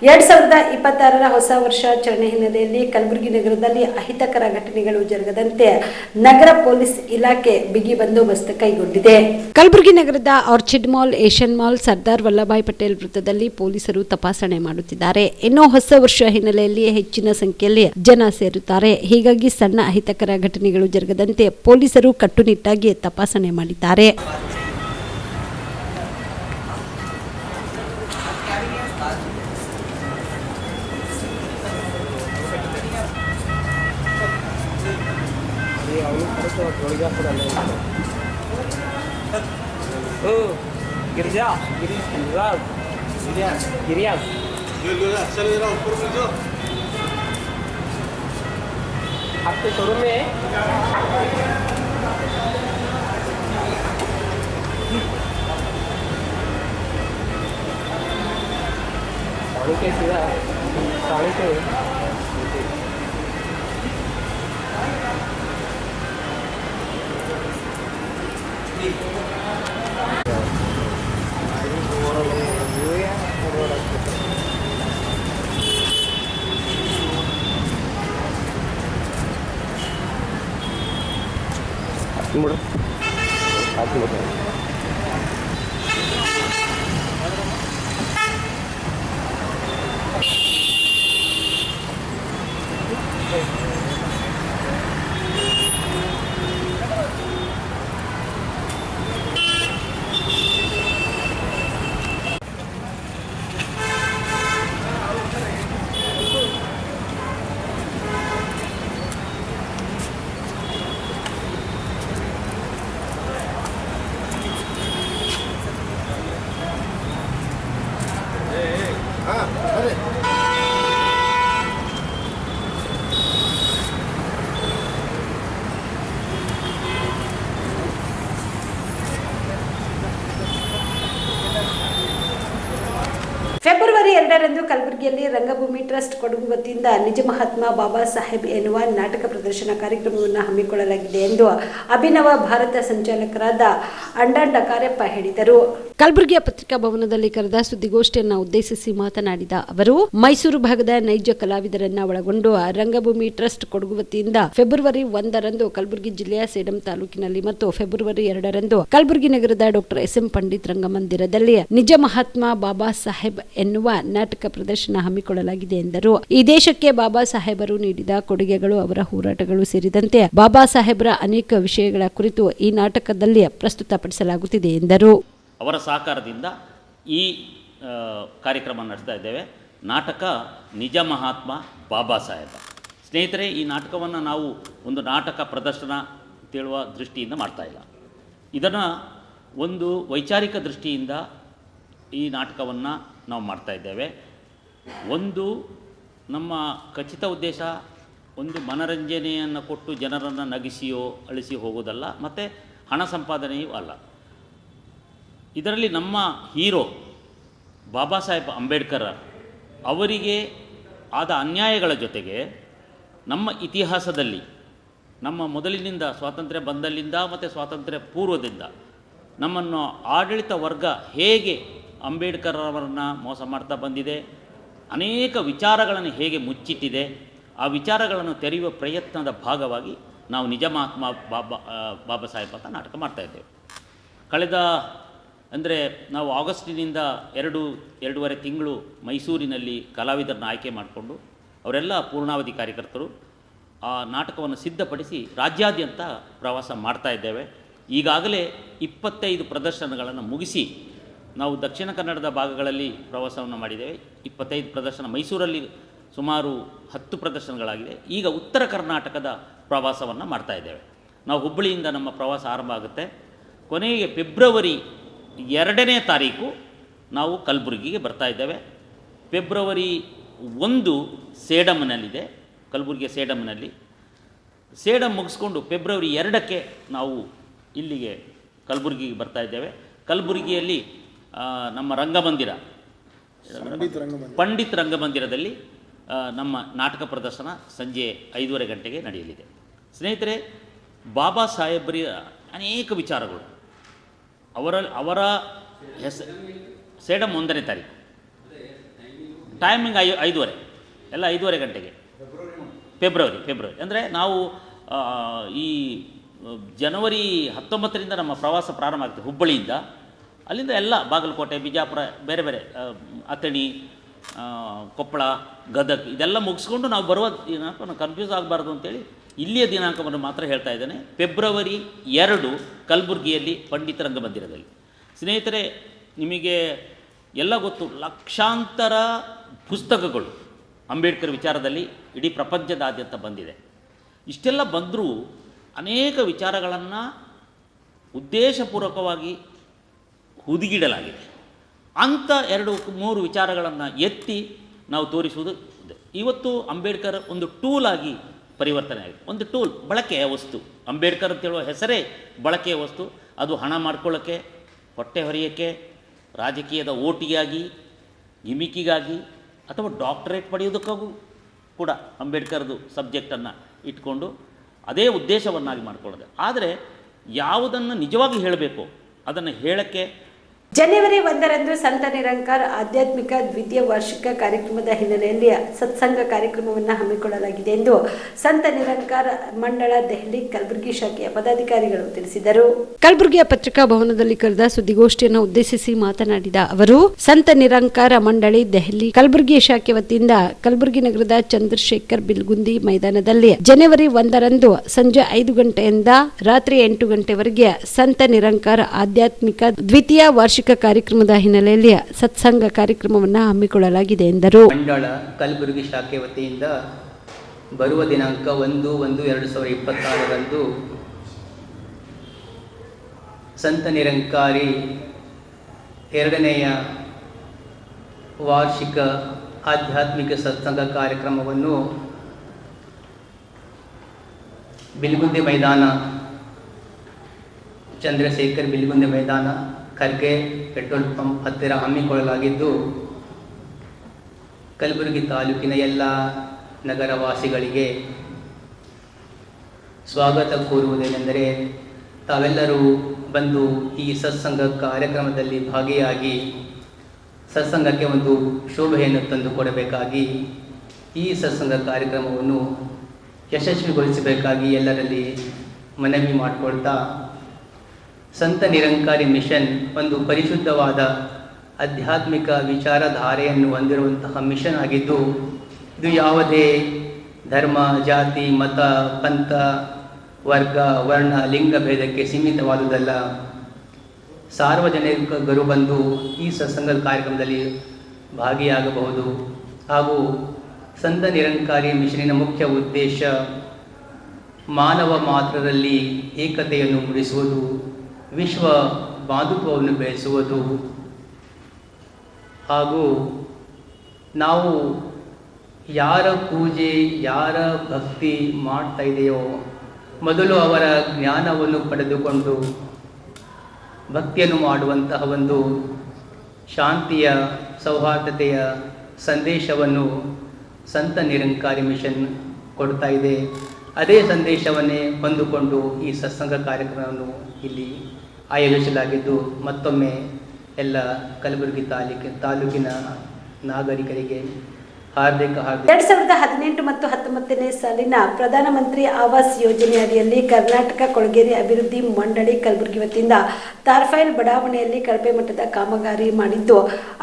2026ರ ಹೊಸ ವರ್ಷಾಚರಣೆ ಹಿನ್ನೆಲೆಯಲ್ಲಿ ಕಲಬುರಗಿ ನಗರದಲ್ಲಿ ಅಹಿತಕರ ಘಟನೆಗಳು ಜರುಗದಂತೆ ನಗರ ಪೊಲೀಸ್ ಇಲಾಖೆ ಬಿಗಿ ಬಂದೋಬಸ್ತ್ ಕೈಗೊಂಡಿದೆ. ಕಲಬುರಗಿ ನಗರದ orchid mall, Asian mall, Sardar Vallabhbhai Patel ವೃತ್ತದಲ್ಲಿ ಪೊಲೀಸರು ತಪಾಸಣೆ ಮಾಡುತ್ತಿದ್ದಾರೆ. ಇನ್ನು ಹೊಸ ವರ್ಷ ಹಿನ್ನೆಲೆಯಲ್ಲಿ ಹೆಚ್ಚಿನ ಸಂಖ್ಯೆಯಲ್ಲಿ ಜನ ಸೇರುತ್ತಾರೆ. ಹೀಗಾಗಿ ಸಣ್ಣ ಅಹಿತಕರ ಘಟನೆಗಳು ಜರುಗದಂತೆ ಪೊಲೀಸರು ಕಟ್ಟುನಿಟ್ಟಾಗಿ ತಪಾಸಣೆ ಮಾಡಿದ್ದಾರೆ. आपके शोरूम में पानी के सीधा पानी से ಫೆಬ್ರವರಿ 2ರಂದು ಕಲಬುರಗಿಯಲ್ಲಿ ರಂಗಭೂಮಿ ಟ್ರಸ್ಟ್ ಕೊಡಗು ವತಿಯಿಂದ ನಿಜ ಮಹಾತ್ಮ ಬಾಬಾ ಸಾಹೇಬ್ ಎನ್ನುವ ನಾಟಕ ಪ್ರದರ್ಶನ ಕಾರ್ಯಕ್ರಮವನ್ನು ಹಮ್ಮಿಕೊಳ್ಳಲಾಗಿದೆ ಎಂದು ಅಭಿನವ ಭಾರತ ಸಂಚಾಲಕರಾದ ಅಂಡಾಂಡ ಕಾರ್ಯಪ್ಪ ಹೇಳಿದರು. ಕಲಬುರಗಿಯ ಪತ್ರಿಕಾ ಭವನದಲ್ಲಿ ಕರೆದ ಸುದ್ದಿಗೋಷ್ಠಿಯನ್ನು ಉದ್ದೇಶಿಸಿ ಮಾತನಾಡಿದ ಅವರು, ಮೈಸೂರು ಭಾಗದ ನೈಜ ಕಲಾವಿದರನ್ನ ಒಳಗೊಂಡು ರಂಗಭೂಮಿ ಟ್ರಸ್ಟ್ ಕೊಡಗು ವತಿಯಿಂದ ಫೆಬ್ರವರಿ 1ರಂದು ಕಲಬುರಗಿ ಜಿಲ್ಲೆಯ ಸೇಡಂ ತಾಲೂಕಿನಲ್ಲಿ ಮತ್ತು ಫೆಬ್ರವರಿ 2ರಂದು ಕಲಬುರಗಿ ನಗರದ ಡಾಕ್ಟರ್ ಎಸ್.ಎಂ. ಪಂಡಿತ್ ರಂಗಮಂದಿರದಲ್ಲಿ ನಿಜ ಮಹಾತ್ಮ ಬಾಬಾ ಸಾಹೇಬ್ ಎನ್ನುವ ನಾಟಕ ಪ್ರದರ್ಶನ ಹಮ್ಮಿಕೊಳ್ಳಲಾಗಿದೆ ಎಂದರು. ಈ ದೇಶಕ್ಕೆ ಬಾಬಾ ಸಾಹೇಬರು ನೀಡಿದ ಕೊಡುಗೆಗಳು, ಅವರ ಹೋರಾಟಗಳು ಸೇರಿದಂತೆ ಬಾಬಾ ಸಾಹೇಬರ ಅನೇಕ ವಿಷಯಗಳ ಕುರಿತು ಈ ನಾಟಕದಲ್ಲಿ ಪ್ರಸ್ತುತಪಡಿಸಲಾಗುತ್ತಿದೆ ಎಂದರು. ಅವರ ಸಹಕಾರದಿಂದ ಈ ಕಾರ್ಯಕ್ರಮ ನಡೆಸ್ತಾ ಇದ್ದೇವೆ. ನಾಟಕ ನಿಜ ಮಹಾತ್ಮ ಬಾಬಾ ಸಾಹೇಬ. ಸ್ನೇಹಿತರೆ, ಈ ನಾಟಕವನ್ನು ನಾವು ಒಂದು ನಾಟಕ ಪ್ರದರ್ಶನ ಅಂತೇಳುವ ದೃಷ್ಟಿಯಿಂದ ಮಾಡ್ತಾ ಇಲ್ಲ. ಇದನ್ನು ಒಂದು ವೈಚಾರಿಕ ದೃಷ್ಟಿಯಿಂದ ಈ ನಾಟಕವನ್ನು ನಾವು ಮಾಡ್ತಾ ಇದ್ದೇವೆ. ಒಂದು ನಮ್ಮ ಖಚಿತ ಉದ್ದೇಶ ಒಂದು ಮನರಂಜನೆಯನ್ನು ಕೊಟ್ಟು ಜನರನ್ನು ನಗಿಸಿಯೋ ಅಳಿಸಿ ಹೋಗೋದಲ್ಲ, ಮತ್ತು ಹಣ ಸಂಪಾದನೆಯೂ ಅಲ್ಲ. ಇದರಲ್ಲಿ ನಮ್ಮ ಹೀರೋ ಬಾಬಾ ಸಾಹೇಬ್ ಅಂಬೇಡ್ಕರ್ ಅವರಿಗೆ ಆದ ಅನ್ಯಾಯಗಳ ಜೊತೆಗೆ ನಮ್ಮ ಇತಿಹಾಸದಲ್ಲಿ ನಮ್ಮ ಮೊದಲಿನಿಂದ ಸ್ವಾತಂತ್ರ್ಯ ಬಂದಲ್ಲಿಂದ ಮತ್ತು ಸ್ವಾತಂತ್ರ್ಯ ಪೂರ್ವದಿಂದ ನಮ್ಮನ್ನು ಆಡಳಿತ ವರ್ಗ ಹೇಗೆ ಅಂಬೇಡ್ಕರ್ ಅವರನ್ನು ಮೋಸ ಮಾಡ್ತಾ ಬಂದಿದೆ, ಅನೇಕ ವಿಚಾರಗಳನ್ನು ಹೇಗೆ ಮುಚ್ಚಿಟ್ಟಿದೆ, ಆ ವಿಚಾರಗಳನ್ನು ತೆರೆಯುವ ಪ್ರಯತ್ನದ ಭಾಗವಾಗಿ ನಾವು ನಿಜ ಮಹಾತ್ಮ ಬಾಬಾ ಸಾಹೇಬ್ ಅಂತ ನಾಟಕ ಮಾಡ್ತಾಯಿದ್ದೇವೆ. ಕಳೆದ ಅಂದರೆ ನಾವು ಆಗಸ್ಟಿನಿಂದ 2.5 ತಿಂಗಳು ಮೈಸೂರಿನಲ್ಲಿ ಕಲಾವಿದರನ್ನ ಆಯ್ಕೆ ಮಾಡಿಕೊಂಡು ಅವರೆಲ್ಲ ಪೂರ್ಣಾವಧಿ ಕಾರ್ಯಕರ್ತರು ಆ ನಾಟಕವನ್ನು ಸಿದ್ಧಪಡಿಸಿ ರಾಜ್ಯಾದ್ಯಂತ ಪ್ರವಾಸ ಮಾಡ್ತಾ ಇದ್ದೇವೆ. ಈಗಾಗಲೇ 25 ಪ್ರದರ್ಶನಗಳನ್ನು ಮುಗಿಸಿ ನಾವು ದಕ್ಷಿಣ ಕನ್ನಡದ ಭಾಗಗಳಲ್ಲಿ ಪ್ರವಾಸವನ್ನು ಮಾಡಿದ್ದೇವೆ. 25 ಪ್ರದರ್ಶನ, ಮೈಸೂರಲ್ಲಿ ಸುಮಾರು 10 ಪ್ರದರ್ಶನಗಳಾಗಿದೆ. ಈಗ ಉತ್ತರ ಕರ್ನಾಟಕದ ಪ್ರವಾಸವನ್ನು ಮಾಡ್ತಾ ಇದ್ದೇವೆ. ನಾವು ಹುಬ್ಬಳ್ಳಿಯಿಂದ ನಮ್ಮ ಪ್ರವಾಸ ಆರಂಭ ಆಗುತ್ತೆ. ಕೊನೆಗೆ ಫೆಬ್ರವರಿ 2ನೇ ತಾರೀಕು ನಾವು ಕಲಬುರಗಿಗೆ ಬರ್ತಾ ಇದ್ದೇವೆ. ಫೆಬ್ರವರಿ 1 ಸೇಡಂನಲ್ಲಿದೆ, ಕಲಬುರಗಿಯ ಸೇಡಂನಲ್ಲಿ. ಸೇಡಂ ಮುಗಿಸ್ಕೊಂಡು ಫೆಬ್ರವರಿ 2ಕ್ಕೆ ನಾವು ಇಲ್ಲಿಗೆ ಕಲಬುರಗಿಗೆ ಬರ್ತಾ ಇದ್ದೇವೆ. ಕಲಬುರಗಿಯಲ್ಲಿ ನಮ್ಮ ರಂಗಮಂದಿರ ಪಂಡಿತ್ ರಂಗಮಂದಿರದಲ್ಲಿ ನಮ್ಮ ನಾಟಕ ಪ್ರದರ್ಶನ ಸಂಜೆ 5:30 ಗಂಟೆಗೆ ನಡೆಯಲಿದೆ. ಸ್ನೇಹಿತರೆ, ಬಾಬಾ ಸಾಹೇಬರ ಅನೇಕ ವಿಚಾರಗಳು ಅವರ ಹೆಸರು ಸೇಡಂ 1ನೇ ತಾರೀಕು, ಟೈಮಿಂಗ್ 5:30, ಎಲ್ಲ 5:30 ಗಂಟೆಗೆ ಫೆಬ್ರವರಿ ಅಂದರೆ ನಾವು ಈ ಜನವರಿ 19ರಿಂದ ನಮ್ಮ ಪ್ರವಾಸ ಪ್ರಾರಂಭ ಆಗ್ತದೆ ಹುಬ್ಬಳ್ಳಿಯಿಂದ. ಅಲ್ಲಿಂದ ಎಲ್ಲ ಬಾಗಲಕೋಟೆ, ಬಿಜಾಪುರ, ಬೇರೆ ಬೇರೆ ಅಥಣಿ, ಕೊಪ್ಪಳ, ಗದಗ ಇದೆಲ್ಲ ಮುಗಿಸ್ಕೊಂಡು ನಾವು ಬರುವ ದಿನಾಂಕವನ್ನು ಕನ್ಫ್ಯೂಸ್ ಆಗಬಾರ್ದು ಅಂತೇಳಿ ಇಲ್ಲಿಯ ದಿನಾಂಕವನ್ನು ಮಾತ್ರ ಹೇಳ್ತಾ ಇದ್ದೇನೆ. ಫೆಬ್ರವರಿ 2 ಕಲಬುರಗಿಯಲ್ಲಿ ಪಂಡಿತ ರಂಗಮಂದಿರದಲ್ಲಿ. ಸ್ನೇಹಿತರೆ, ನಿಮಗೆ ಎಲ್ಲ ಗೊತ್ತು, ಲಕ್ಷಾಂತರ ಪುಸ್ತಕಗಳು ಅಂಬೇಡ್ಕರ್ ವಿಚಾರದಲ್ಲಿ ಇಡೀ ಪ್ರಪಂಚದಾದ್ಯಂತ ಬಂದಿದೆ. ಇಷ್ಟೆಲ್ಲ ಬಂದರೂ ಅನೇಕ ವಿಚಾರಗಳನ್ನು ಉದ್ದೇಶಪೂರ್ವಕವಾಗಿ ಹುದುಗಿಡಲಾಗಿದೆ. ಅಂಥ 2-3 ವಿಚಾರಗಳನ್ನು ಎತ್ತಿ ನಾವು ತೋರಿಸುವುದು. ಇವತ್ತು ಅಂಬೇಡ್ಕರ್ ಒಂದು ಟೂಲ್ ಆಗಿ ಪರಿವರ್ತನೆ ಆಗಿದೆ. ಒಂದು ಟೂಲ್, ಬಳಕೆಯ ವಸ್ತು. ಅಂಬೇಡ್ಕರ್ ಅಂತೇಳುವ ಹೆಸರೇ ಬಳಕೆಯ ವಸ್ತು. ಅದು ಹಣ ಮಾಡ್ಕೊಳ್ಳೋಕ್ಕೆ, ಹೊಟ್ಟೆ ಹೊರೆಯೋಕ್ಕೆ, ರಾಜಕೀಯದ ಓಟಿಗಾಗಿ, ಗಿಮಿಕಿಗಾಗಿ ಅಥವಾ ಡಾಕ್ಟರೇಟ್ ಪಡೆಯೋದಕ್ಕಾಗೂ ಕೂಡ ಅಂಬೇಡ್ಕರ್ದು ಸಬ್ಜೆಕ್ಟನ್ನು ಇಟ್ಕೊಂಡು ಅದೇ ಉದ್ದೇಶವನ್ನಾಗಿ ಮಾಡಿಕೊಳ್ಳೋದು. ಆದರೆ ಯಾವುದನ್ನು ನಿಜವಾಗಿ ಹೇಳಬೇಕು ಅದನ್ನು ಹೇಳೋಕ್ಕೆ ಜನವರಿ 1ರಂದು ಸಂತ ನಿರಂಕಾರ ಆಧ್ಯಾತ್ಮಿಕ ದ್ವಿತೀಯ ವಾರ್ಷಿಕ ಕಾರ್ಯಕ್ರಮದ ಹಿನ್ನೆಲೆಯಲ್ಲಿ ಸತ್ಸಂಗ ಕಾರ್ಯಕ್ರಮವನ್ನು ಹಮ್ಮಿಕೊಳ್ಳಲಾಗಿದೆ ಎಂದು ಸಂತ ನಿರಂಕಾರ ಮಂಡಳ ದೆಹಲಿ ಕಲಬುರಗಿ ಶಾಖೆಯ ಪದಾಧಿಕಾರಿಗಳು ತಿಳಿಸಿದರು. ಕಲಬುರಗಿಯ ಪತ್ರಿಕಾ ಭವನದಲ್ಲಿ ಕರೆದ ಸುದ್ದಿಗೋಷ್ಠಿಯನ್ನು ಉದ್ದೇಶಿಸಿ ಮಾತನಾಡಿದ ಅವರು, ಸಂತ ನಿರಂಕಾರ ಮಂಡಳಿ ದೆಹಲಿ ಕಲಬುರಗಿ ಶಾಖೆ ವತಿಯಿಂದ ಕಲಬುರಗಿ ನಗರದ ಚಂದ್ರಶೇಖರ್ ಬಿಲ್ಗುಂದಿ ಮೈದಾನದಲ್ಲಿ ಜನವರಿ 1ರಂದು ಸಂಜೆ 5 ಗಂಟೆಯಿಂದ ರಾತ್ರಿ 8 ಗಂಟೆವರೆಗೆ ಸಂತ ನಿರಂಕಾರ ಆಧ್ಯಾತ್ಮಿಕ ದ್ವಿತೀಯ ವಾರ್ಷಿಕ ಕಾರ್ಯಕ್ರಮದ ಹಿನ್ನೆಲೆಯಲ್ಲಿ ಸತ್ಸಂಗ ಕಾರ್ಯಕ್ರಮವನ್ನು ಹಮ್ಮಿಕೊಳ್ಳಲಾಗಿದೆ ಎಂದರು. ಮಂಡಳ ಕಲಬುರಗಿ ಶಾಖೆ ವತಿಯಿಂದ ಬರುವ ದಿನಾಂಕ 1/1/2026ರಂದು ಸಂತ ನಿರಂಕಾರಿ 2ನೆಯ ವಾರ್ಷಿಕ ಆಧ್ಯಾತ್ಮಿಕ ಸತ್ಸಂಗ ಕಾರ್ಯಕ್ರಮವನ್ನು ಬಿಲ್ಗುಂದಿ ಮೈದಾನ, ಚಂದ್ರಶೇಖರ್ ಬಿಲ್ಗುಂದಿ ಮೈದಾನ, ಖರ್ಗೆ ಪೆಟ್ರೋಲ್ ಪಂಪ್ ಹತ್ತಿರ ಹಮ್ಮಿಕೊಳ್ಳಲಾಗಿದ್ದು, ಕಲಬುರಗಿ ತಾಲೂಕಿನ ಎಲ್ಲ ನಗರವಾಸಿಗಳಿಗೆ ಸ್ವಾಗತ ಕೋರುವುದೇನೆಂದರೆ, ತಾವೆಲ್ಲರೂ ಬಂದು ಈ ಸತ್ಸಂಗ ಕಾರ್ಯಕ್ರಮದಲ್ಲಿ ಭಾಗಿಯಾಗಿ ಸತ್ಸಂಗಕ್ಕೆ ಒಂದು ಶೋಭೆಯನ್ನು ತಂದುಕೊಡಬೇಕಾಗಿ, ಈ ಸತ್ಸಂಗ ಕಾರ್ಯಕ್ರಮವನ್ನು ಯಶಸ್ವಿಗೊಳಿಸಬೇಕಾಗಿ ಎಲ್ಲರಲ್ಲಿ ಮನವಿ ಮಾಡಿಕೊಳ್ತಾ, ಸಂತ ನಿರಂಕಾರಿ ಮಿಷನ್ ಒಂದು ಪರಿಶುದ್ಧವಾದ ಆಧ್ಯಾತ್ಮಿಕ ವಿಚಾರಧಾರೆಯನ್ನು ಹೊಂದಿರುವಂತಹ ಮಿಷನ್ ಆಗಿದ್ದು, ಇದು ಯಾವುದೇ ಧರ್ಮ, ಜಾತಿ, ಮತ, ಪಂಥ, ವರ್ಗ, ವರ್ಣ, ಲಿಂಗ ಭೇದಕ್ಕೆ ಸೀಮಿತವಾದುದಲ್ಲ. ಸಾರ್ವಜನಿಕರು ಬಂದು ಈ ಸತ್ಸಂಗ ಕಾರ್ಯಕ್ರಮದಲ್ಲಿ ಭಾಗಿಯಾಗಬಹುದು. ಹಾಗೂ ಸಂತ ನಿರಂಕಾರಿ ಮಿಷನಿನ ಮುಖ್ಯ ಉದ್ದೇಶ ಮಾನವ ಮಾತ್ರರಲ್ಲಿ ಏಕತೆಯನ್ನು ಮೂಡಿಸುವುದು, ವಿಶ್ವ ಬಾಂಧುತ್ವವನ್ನು ಬೆಳೆಸುವುದು. ಹಾಗೂ ನಾವು ಯಾರ ಪೂಜೆ, ಯಾರ ಭಕ್ತಿ ಮಾಡ್ತಾ ಇದೆಯೋ, ಮೊದಲು ಅವರ ಜ್ಞಾನವನ್ನು ಪಡೆದುಕೊಂಡು ಭಕ್ತಿಯನ್ನು ಮಾಡುವಂತಹ ಒಂದು ಶಾಂತಿಯ, ಸೌಹಾರ್ದತೆಯ ಸಂದೇಶವನ್ನು ಸಂತ ನಿರಂಕಾರಿ ಮಿಷನ್ ಕೊಡ್ತಾ ಇದೆ. ಅದೇ ಸಂದೇಶವನ್ನೇ ಹೊಂದಿಕೊಂಡು ಈ ಸತ್ಸಂಗ ಕಾರ್ಯಕ್ರಮವನ್ನು ಇಲ್ಲಿ ಆಯೋಜಿಸಲಾಗಿದ್ದು, ಮತ್ತೊಮ್ಮೆ ಎಲ್ಲ ಕಲಬುರಗಿ ತಾಲೂಕಿನ ನಾಗರಿಕರಿಗೆ ಹಾರ್ದಿಕ 2018 ಮತ್ತು 19ನೇ ಸಾಲಿನ ಪ್ರಧಾನಮಂತ್ರಿ ಆವಾಸ್ ಯೋಜನೆ ಅಡಿಯಲ್ಲಿ ಕರ್ನಾಟಕ ಕೊಳಗೇರಿ ಅಭಿವೃದ್ಧಿ ಮಂಡಳಿ ಕಲಬುರಗಿ ವತಿಯಿಂದ ತಾರ್ಫೈಲ್ ಬಡಾವಣೆಯಲ್ಲಿ ಕಳಪೆ ಮಟ್ಟದ ಕಾಮಗಾರಿ ಮಾಡಿದ್ದು,